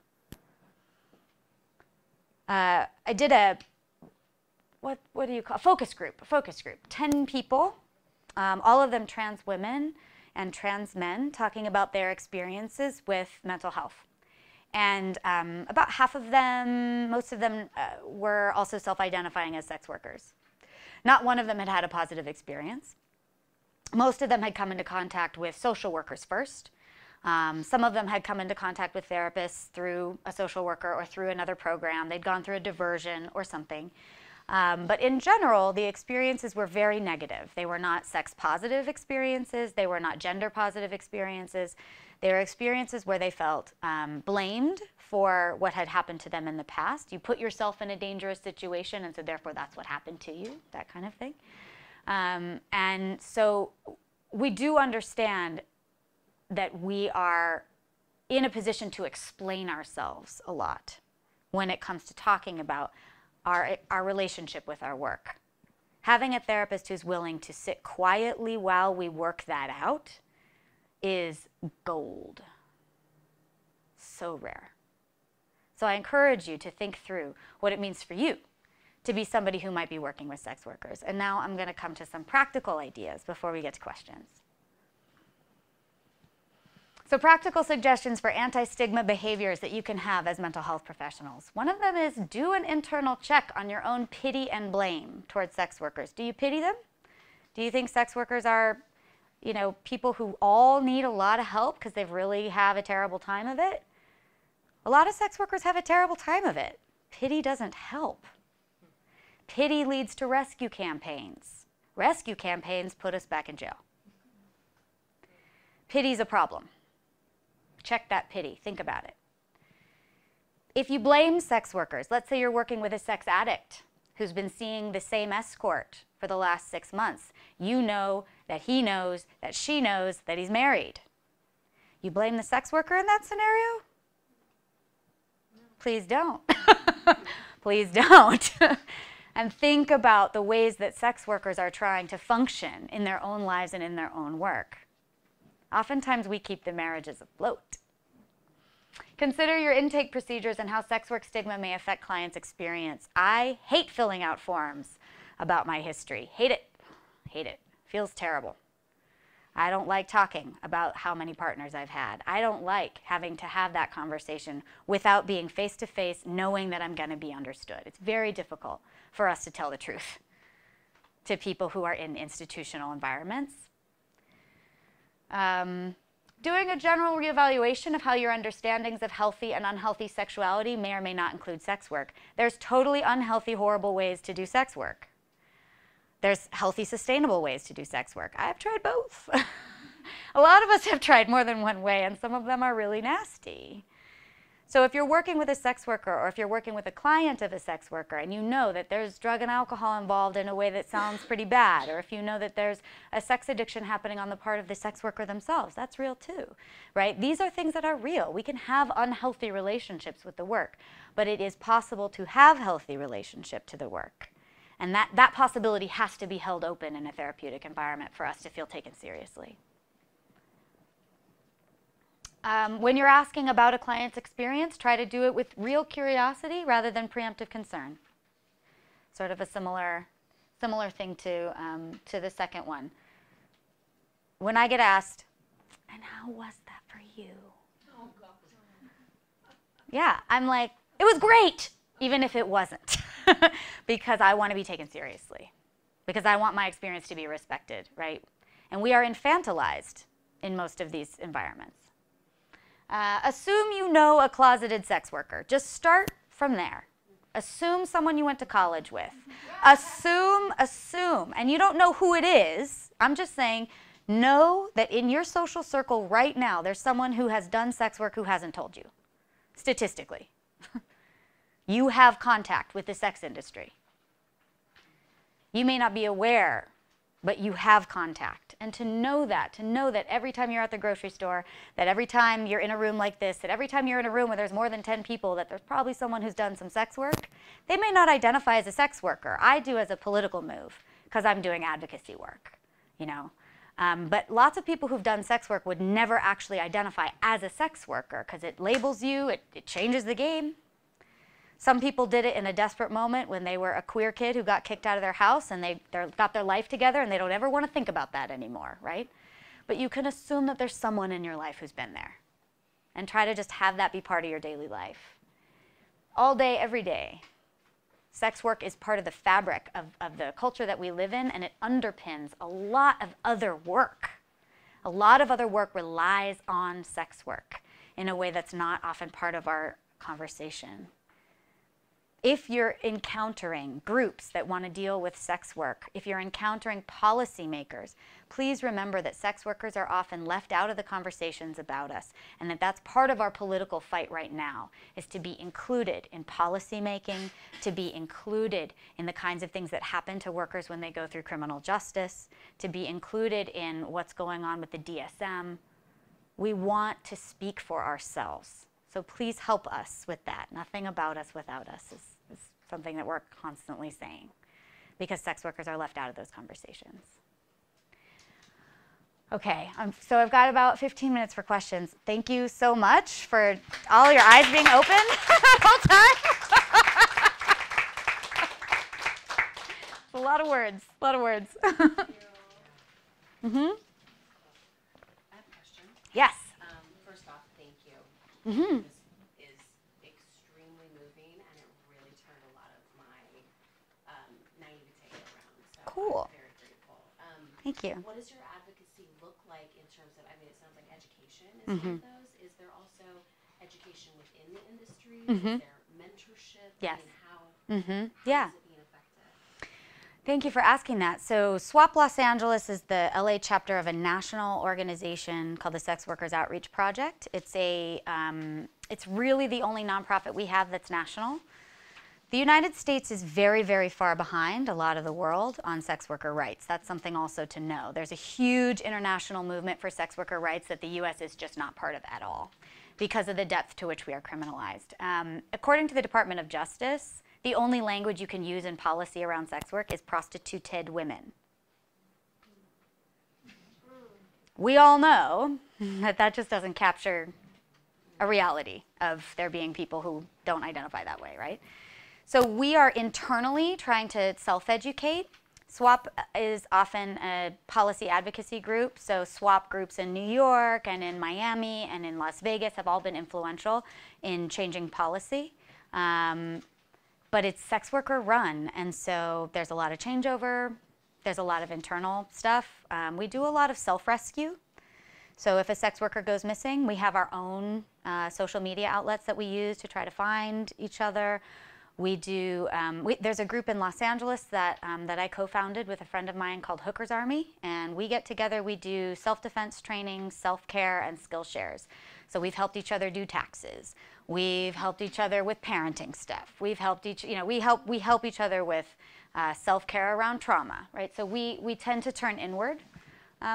I did a, what do you call, a focus group, 10 people, all of them trans women and trans men, talking about their experiences with mental health. And about half of them, most of them were also self-identifying as sex workers. Not one of them had had a positive experience. Most of them had come into contact with social workers first. Some of them had come into contact with therapists through a social worker or through another program. They'd gone through a diversion or something. But in general, the experiences were very negative. They were not sex-positive experiences. They were not gender-positive experiences. They were experiences where they felt blamed for what had happened to them in the past. You put yourself in a dangerous situation, and so therefore that's what happened to you, that kind of thing. And so we do understand that we are in a position to explain ourselves a lot when it comes to talking about our relationship with our work. Having a therapist who's willing to sit quietly while we work that out is gold. So rare. So I encourage you to think through what it means for you to be somebody who might be working with sex workers. And now I'm going to come to some practical ideas before we get to questions. So practical suggestions for anti-stigma behaviors that you can have as mental health professionals. One of them is do an internal check on your own pity and blame towards sex workers. Do you pity them? Do you think sex workers are, you know, people who all need a lot of help because they really have a terrible time of it? A lot of sex workers have a terrible time of it. Pity doesn't help. Pity leads to rescue campaigns. Rescue campaigns put us back in jail. Pity's a problem. Check that pity. Think about it. If you blame sex workers, let's say you're working with a sex addict who's been seeing the same escort for the last 6 months. You know that he knows that she knows that he's married. You blame the sex worker in that scenario? Please don't. Please don't. And think about the ways that sex workers are trying to function in their own lives and in their own work. Oftentimes we keep the marriages afloat. Consider your intake procedures and how sex work stigma may affect clients' experience. I hate filling out forms about my history. Hate it. Hate it. Feels terrible. I don't like talking about how many partners I've had. I don't like having to have that conversation without being face-to-face, knowing that I'm going to be understood. It's very difficult for us to tell the truth to people who are in institutional environments. Doing a general reevaluation of how your understandings of healthy and unhealthy sexuality may or may not include sex work. There's totally unhealthy, horrible ways to do sex work. There's healthy, sustainable ways to do sex work. I've tried both. A lot of us have tried more than one way, and some of them are really nasty. So if you're working with a sex worker, or if you're working with a client of a sex worker, and you know that there's drug and alcohol involved in a way that sounds pretty bad, or if you know that there's a sex addiction happening on the part of the sex worker themselves, that's real too, right? These are things that are real. We can have unhealthy relationships with the work, but it is possible to have healthy relationship to the work. And that possibility has to be held open in a therapeutic environment for us to feel taken seriously. When you're asking about a client's experience, try to do it with real curiosity rather than preemptive concern. Sort of a similar thing to the second one. when I get asked, and how was that for you? Oh, God. Yeah, I'm like, it was great, even if it wasn't, because I want to be taken seriously, because I want my experience to be respected, right? And we are infantilized in most of these environments. Assume you know a closeted sex worker. Just start from there. Assume someone you went to college with. Assume, and you don't know who it is. I'm just saying, know that in your social circle right now, there's someone who has done sex work who hasn't told you, statistically. You have contact with the sex industry. You may not be aware, but you have contact. And to know that every time you're at the grocery store, that every time you're in a room like this, that every time you're in a room where there's more than 10 people, that there's probably someone who's done some sex work. They may not identify as a sex worker. I do as a political move, because I'm doing advocacy work, you know. But lots of people who've done sex work would never actually identify as a sex worker, because it labels you, it changes the game. Some people did it in a desperate moment when they were a queer kid who got kicked out of their house and they got their life together and they don't ever want to think about that anymore, right? But you can assume that there's someone in your life who's been there and try to just have that be part of your daily life. All day, every day. Sex work is part of the fabric of the culture that we live in, and it underpins a lot of other work. A lot of other work relies on sex work in a way that's not often part of our conversation. If you're encountering groups that want to deal with sex work, if you're encountering policymakers, please remember that sex workers are often left out of the conversations about us, and that that's part of our political fight right now, is to be included in policymaking, to be included in the kinds of things that happen to workers when they go through criminal justice, to be included in what's going on with the DSM. We want to speak for ourselves. So please help us with that. Nothing about us without us is something that we're constantly saying, because sex workers are left out of those conversations. Okay, so I've got about 15 minutes for questions. Thank you so much for all your eyes being open the whole time. It's a lot of words, a lot of words. Mm-hmm. I have a question. Yes. First off, thank you. Mm-hmm. This is extremely moving, and it really turned a lot of my naivete around. So Cool. I'm very grateful. Thank you. What does your advocacy look like in terms of, I mean, it sounds like education is Mm-hmm. one of those. Is there also education within the industry? Mm-hmm. Is there mentorship? Yes. I mean, how Yeah. is it being effective? Thank you for asking that. So SWAP Los Angeles is the LA chapter of a national organization called the Sex Workers Outreach Project. It's really the only nonprofit we have that's national. The United States is very, very far behind a lot of the world on sex worker rights. That's something also to know. There's a huge international movement for sex worker rights that the US is just not part of at all because of the depth to which we are criminalized. According to the Department of Justice, the only language you can use in policy around sex work is prostituted women. We all know that that just doesn't capture a reality of there being people who don't identify that way, right? So we are internally trying to self-educate. SWAP is often a policy advocacy group, so SWAP groups in New York and in Miami and in Las Vegas have all been influential in changing policy. But it's sex worker run, and so there's a lot of changeover, there's a lot of internal stuff. We do a lot of self-rescue. So if a sex worker goes missing, we have our own social media outlets that we use to try to find each other. We do, there's a group in Los Angeles that I co-founded with a friend of mine called Hooker's Army, and we get together, we do self-defense training, self-care, and skill shares. So we've helped each other do taxes. We've helped each other with parenting stuff. We've helped we help each other with self-care around trauma, right? So we tend to turn inward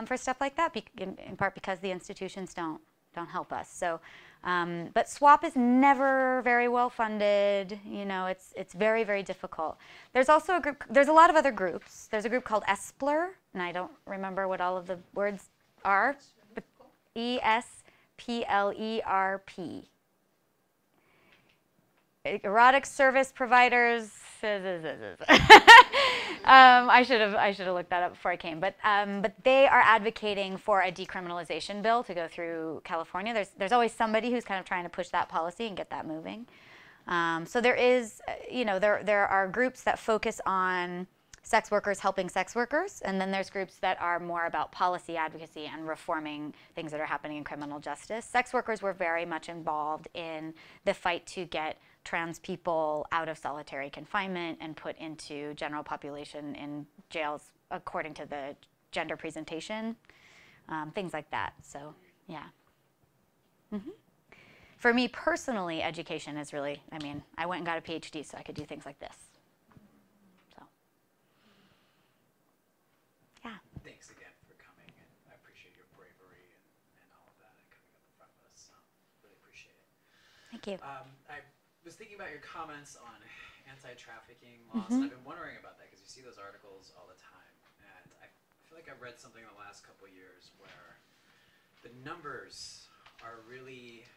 for stuff like that, in part because the institutions don't help us. So, but SWAP is never very well funded. You know, it's very, very difficult. There's also a group. There's a lot of other groups. There's a group called ESPLER, and I don't remember what all of the words are. But ESPLERP. erotic service providers. I should have looked that up before I came. But they are advocating for a decriminalization bill to go through California. There's always somebody who's kind of trying to push that policy and get that moving. So there is, there are groups that focus on sex workers helping sex workers, and then there's groups that are more about policy advocacy and reforming things that are happening in criminal justice. Sex workers were very much involved in the fight to get trans people out of solitary confinement and put into general population in jails according to the gender presentation, things like that. So, yeah. For me personally, education is really, I went and got a PhD so I could do things like this. So, yeah. Thanks again for coming, and I appreciate your bravery and all of that and coming up in front of us. So, really appreciate it. Thank you. I was thinking about your comments on anti-trafficking laws, and I've been wondering about that because you see those articles all the time, and I feel like I've read something in the last couple of years where the numbers are really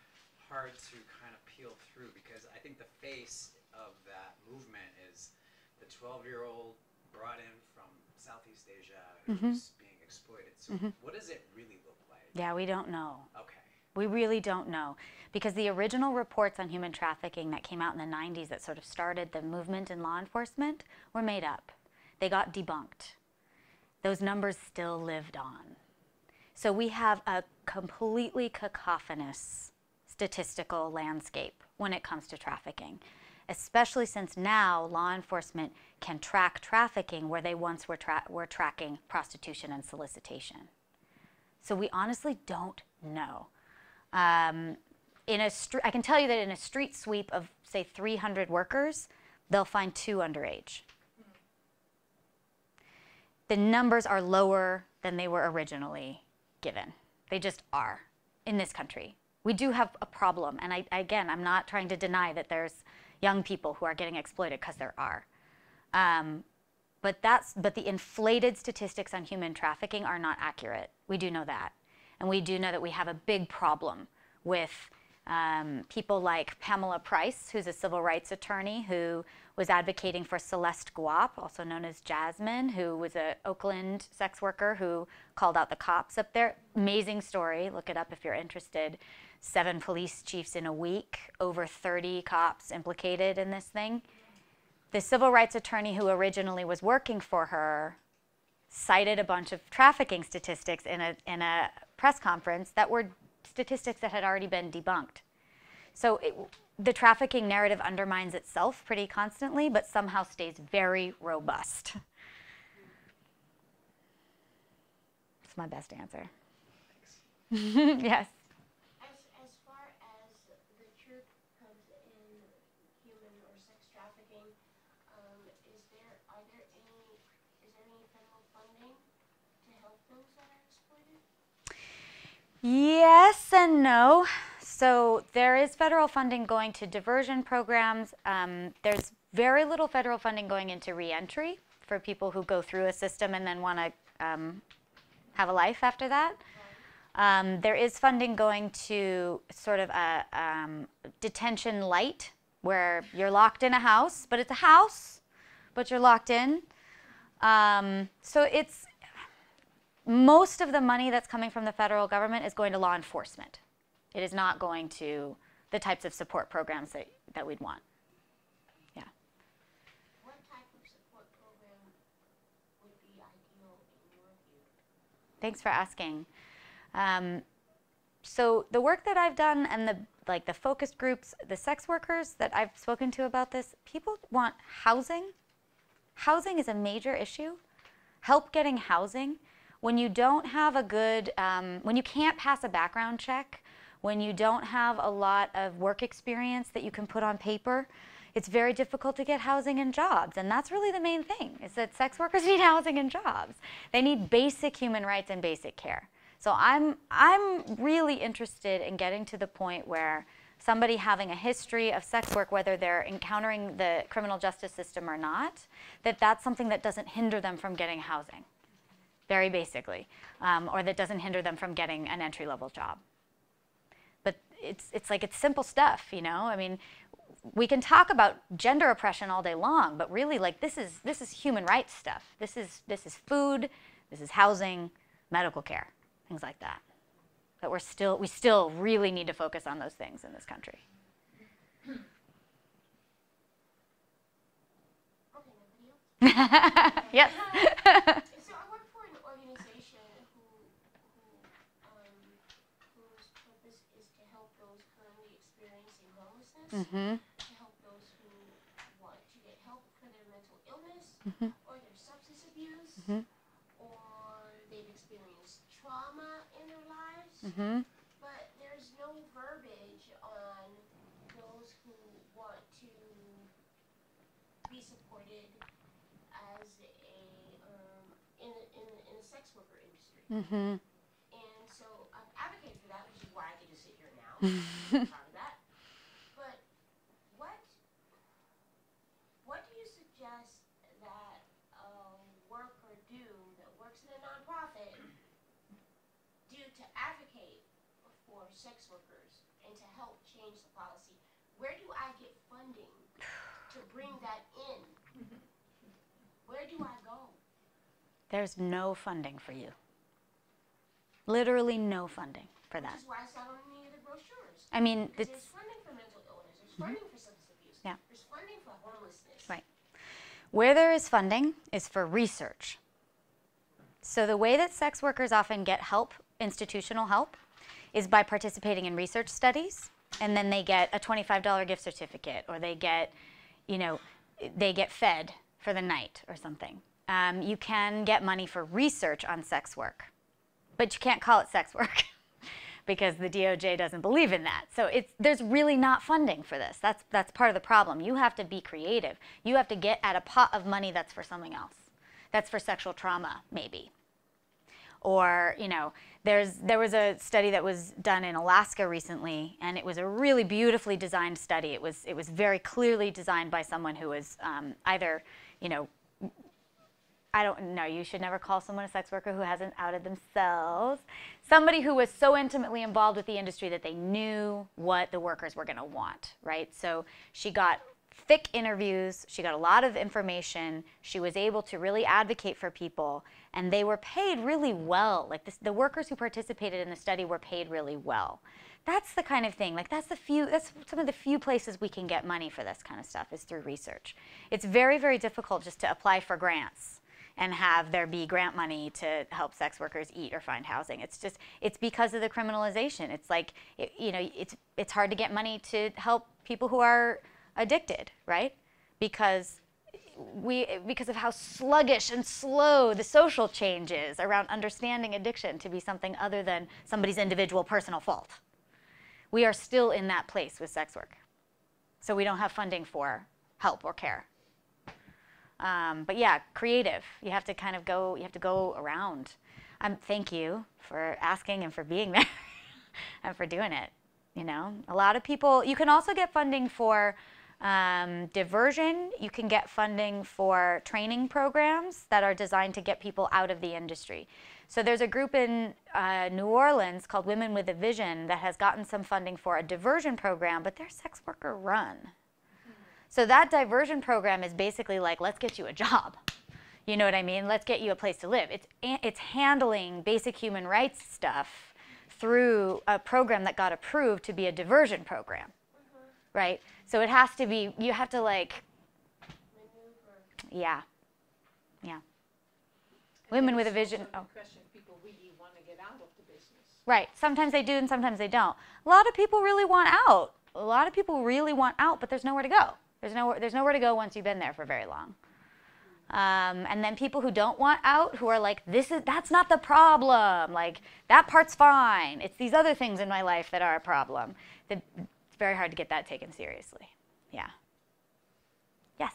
hard to kind of peel through, because I think the face of that movement is the 12-year-old brought in from Southeast Asia who's being exploited. So what does it really look like? Yeah, we don't know. Okay. We really don't know, because the original reports on human trafficking that came out in the 90s that sort of started the movement in law enforcement were made up. They got debunked. Those numbers still lived on. So we have a completely cacophonous statistical landscape when it comes to trafficking, especially since now law enforcement can track trafficking where they once were tracking prostitution and solicitation. So we honestly don't know. I can tell you that in a street sweep of, say, 300 workers, they'll find 2 underage. The numbers are lower than they were originally given. They just are in this country. We do have a problem, and again, I'm not trying to deny that there's young people who are getting exploited, because there are. But the inflated statistics on human trafficking are not accurate. We do know that. And we do know that we have a big problem with people like Pamela Price, who's a civil rights attorney who was advocating for Celeste Guap, also known as Jasmine, who was an Oakland sex worker who called out the cops up there. Amazing story. Look it up if you're interested. 7 police chiefs in a week, over 30 cops implicated in this thing. The civil rights attorney who originally was working for her cited a bunch of trafficking statistics in a press conference that were statistics that had already been debunked. So the trafficking narrative undermines itself pretty constantly, but somehow stays very robust. That's my best answer. Thanks. Yes. As far as the truth comes in human or sex trafficking, is there any federal funding to help those that are exploited? Yes and no. So there is federal funding going to diversion programs. There's very little federal funding going into reentry for people who go through a system and then want to have a life after that. There is funding going to sort of a detention light, where you're locked in a house, but it's a house, but you're locked in. So it's most of the money that's coming from the federal government is going to law enforcement. It is not going to the types of support programs that we'd want. Yeah. What type of support program would be ideal in your view? Thanks for asking. So the work that I've done and the focus groups, the sex workers that I've spoken to about this, people want housing. Housing is a major issue. Help getting housing. When you don't have a good, when you can't pass a background check, when you don't have a lot of work experience that you can put on paper, it's very difficult to get housing and jobs. And that's really the main thing, is that sex workers need housing and jobs. They need basic human rights and basic care. So I'm really interested in getting to the point where somebody having a history of sex work, whether they're encountering the criminal justice system or not, that's something that doesn't hinder them from getting housing, very basically, or that doesn't hinder them from getting an entry-level job. But it's simple stuff, you know? I mean, we can talk about gender oppression all day long, but really, like, this is human rights stuff. This is food, this is housing, medical care, things like that. But we still really need to focus on those things in this country. Okay, nobody else? Yes. So I work for an organization whose purpose is to help those currently experiencing homelessness, Mm-hmm. to help those who want to get help for their mental illness Mm-hmm. or their substance abuse, Mm-hmm. or they've experienced trauma in their lives. Mm-hmm. But there's no verbiage on those who want to be supported as in the sex worker industry. Mm-hmm. And so I've advocated for that, which is why I get to sit here now. Part of that. But what do you suggest that a worker do that works in a nonprofit do to advocate for sex workers and to help change the policy? Where do I get funding to bring that in? Where do I go? There's no funding for you. Literally no funding for that. Which is why it's not on any of the brochures. I mean, Because it's there's funding for mental illness, there's funding for substance abuse, Yeah. there's funding for homelessness. right. Where there is funding is for research. So the way that sex workers often get help, institutional help, is by participating in research studies, and then they get a $25 gift certificate, or they get, they get fed for the night or something. You can get money for research on sex work, but you can't call it sex work because the DOJ doesn't believe in that. So there's really not funding for this. That's part of the problem. You have to be creative. You have to get at a pot of money that's for something else. That's for sexual trauma, maybe. Or, there was a study that was done in Alaska recently, and it was a really beautifully designed study. It was very clearly designed by someone who was either, I don't know, you should never call someone a sex worker who hasn't outed themselves. Somebody who was so intimately involved with the industry that they knew what the workers were going to want, right? So she got thick interviews, she got a lot of information, she was able to really advocate for people, and they were paid really well. Like the workers who participated in the study were paid really well. That's the kind of thing, like that's some of the few places we can get money for this kind of stuff is through research. It's very, very difficult just to apply for grants and have there be grant money to help sex workers eat or find housing. It's because of the criminalization. It's like, it's hard to get money to help people who are addicted, right? Because of how sluggish and slow the social change is around understanding addiction to be something other than somebody's individual personal fault. We are still in that place with sex work. So we don't have funding for help or care. But yeah, creative. You have to kind of go around. Thank you for asking and for being there and for doing it. A lot of people, you can also get funding for diversion. You can get funding for training programs that are designed to get people out of the industry. So there's a group in New Orleans called Women with a Vision that has gotten some funding for a diversion program, but they're sex worker run. So that diversion program is basically like, let's get you a job. You know what I mean? Let's get you a place to live. It's handling basic human rights stuff through a program that got approved to be a diversion program, right? So it has to be, you have to like, yeah. Women with a Vision. Oh. Question, people really want to get out of the business. Right. Sometimes they do and sometimes they don't. A lot of people really want out. A lot of people really want out, but there's nowhere to go. There's nowhere to go once you've been there for very long. And then people who don't want out, who are like, that's not the problem. Like, that part's fine. It's these other things in my life that are a problem. It's very hard to get that taken seriously. Yeah. Yes?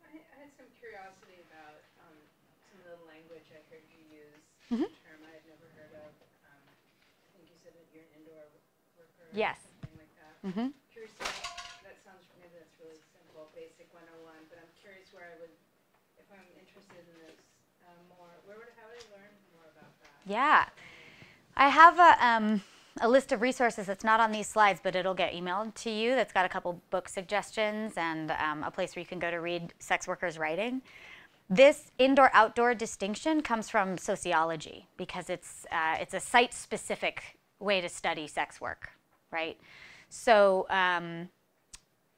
I had some curiosity about some of the language I heard you use, Mhm. a term I had never heard of. I think you said that you're an indoor worker Yes. or something like that. Mm-hmm. Curious, that sounds, maybe that's really simple, basic 101, but I'm curious where I would, if I'm interested in this more, how would I learn more about that? Yeah. I have a list of resources that's not on these slides, but it'll get emailed to you. That's got a couple book suggestions and a place where you can go to read sex workers' writing. This indoor-outdoor distinction comes from sociology because it's a site-specific way to study sex work, right? So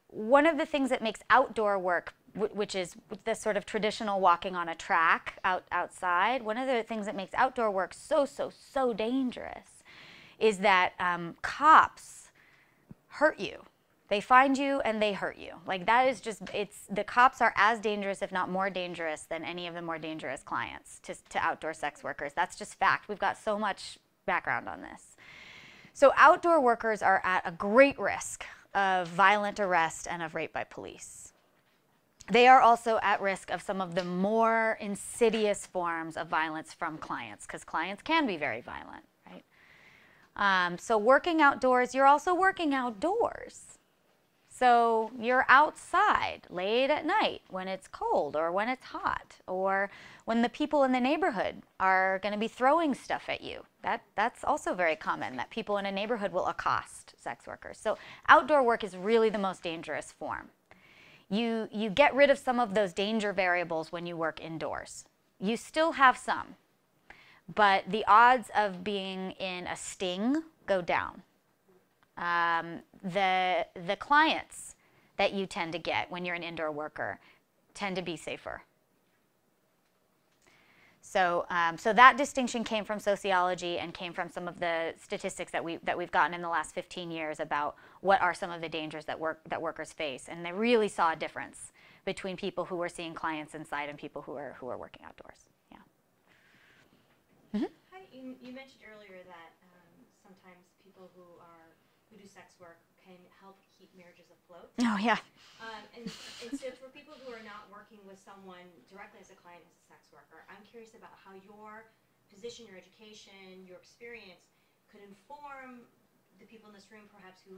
one of the things that makes outdoor work, which is the sort of traditional walking on a track outside, one of the things that makes outdoor work so dangerous is that cops hurt you. They find you and they hurt you. Like that is just, the cops are as dangerous, if not more dangerous, than any of the more dangerous clients to outdoor sex workers. That's just fact. We've got so much background on this. So outdoor workers are at a great risk of violent arrest and of rape by police. They are also at risk of some of the more insidious forms of violence from clients, because clients can be very violent, right? So working outdoors, you're also working outdoors. So you're outside late at night when it's cold or when it's hot or when the people in the neighborhood are going to be throwing stuff at you. That's also very common, that people in a neighborhood will accost sex workers. So outdoor work is really the most dangerous form. You get rid of some of those danger variables when you work indoors. You still have some, but the odds of being in a sting go down. The clients that you tend to get when you're an indoor worker tend to be safer. So, so that distinction came from sociology and came from some of the statistics that we've gotten in the last 15 years about what are some of the dangers that workers face, and they really saw a difference between people who were seeing clients inside and people who are working outdoors. Yeah. Mm-hmm. Hi, you mentioned earlier that sometimes people who do sex work can help keep marriages afloat. Oh, yeah. And so for people who are not working with someone directly as a client, as a sex worker, I'm curious about how your position, your education, your experience could inform the people in this room perhaps who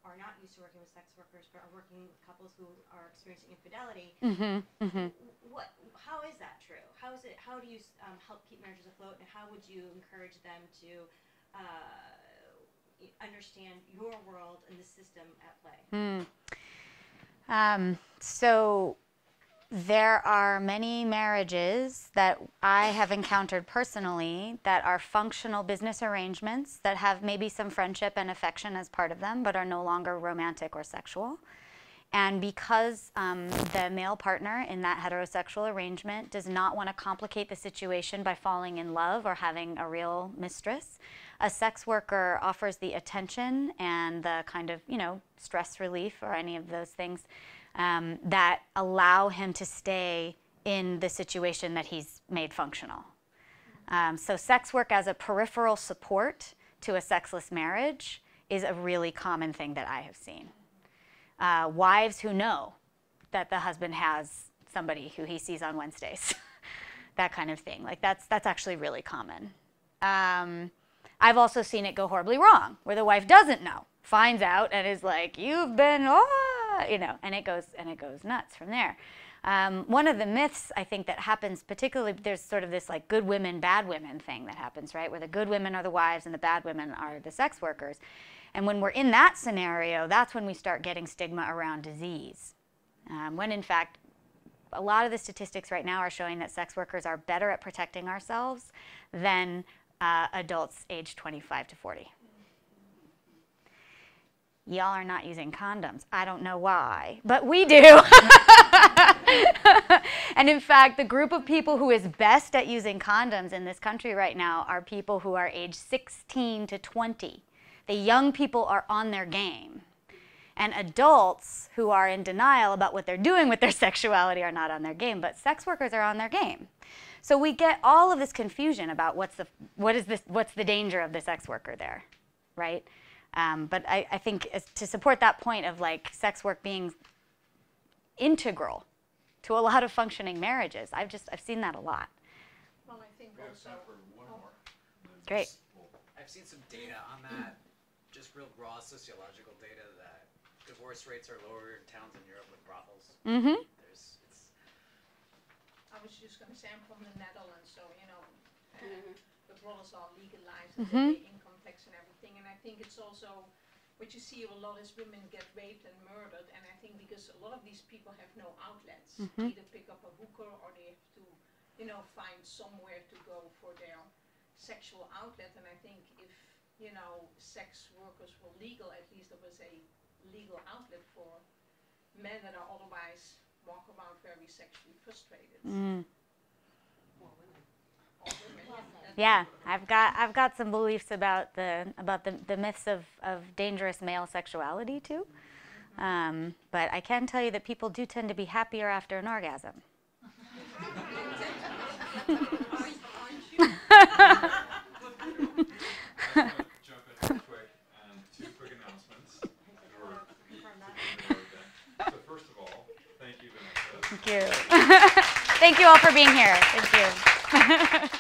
are not used to working with sex workers but are working with couples who are experiencing infidelity. Mm-hmm. Mm-hmm. How is that true? How do you help keep marriages afloat, and how would you encourage them to understand your world and the system at play? So there are many marriages that I have encountered personally that are functional business arrangements that have maybe some friendship and affection as part of them, but are no longer romantic or sexual. And because the male partner in that heterosexual arrangement does not want to complicate the situation by falling in love or having a real mistress, a sex worker offers the attention and the kind of, stress relief or any of those things that allow him to stay in the situation that he's made functional. So sex work as a peripheral support to a sexless marriage is a really common thing that I have seen. Wives who know that the husband has somebody who he sees on Wednesdays, that kind of thing. Like that's actually really common. I've also seen it go horribly wrong, where the wife doesn't know, finds out, and is like, "You've been," and it goes nuts from there. One of the myths I think that happens, particularly, there's sort of this like good women, bad women thing that happens, right? Where the good women are the wives and the bad women are the sex workers. And when we're in that scenario, that's when we start getting stigma around disease. When in fact, a lot of the statistics right now are showing that sex workers are better at protecting ourselves than adults aged 25 to 40. Y'all are not using condoms. I don't know why, but we do. And in fact, the group of people who is best at using condoms in this country right now are people who are aged 16 to 20. The young people are on their game. And adults who are in denial about what they're doing with their sexuality are not on their game, but sex workers are on their game. So we get all of this confusion about what's the danger of the sex worker there, right? But I think to support that point of like sex work being integral to a lot of functioning marriages, I've seen that a lot. Well, I think We have also, time for one more. Great. I've seen some data on that, just real raw sociological data that divorce rates are lower in towns in Europe with brothels. Mm-hmm. I was just going to say I'm from the Netherlands, so, the brothels are legalized, and Mhm. the income tax and everything think it's also, what you see a lot is women get raped and murdered, and I think because a lot of these people have no outlets, either pick up a hooker or they have to, you know, find somewhere to go for their sexual outlet. And I think if, you know, sex workers were legal, at least there was a legal outlet for men that are otherwise walk around very sexually frustrated. Or women. Yeah, I've got some beliefs about the myths of dangerous male sexuality too. But I can tell you that people do tend to be happier after an orgasm. Jump in real quick, two quick announcements in order to confirm that. So first of all, thank you, Vanessa. Thank you. Thank you all for being here. Thank you.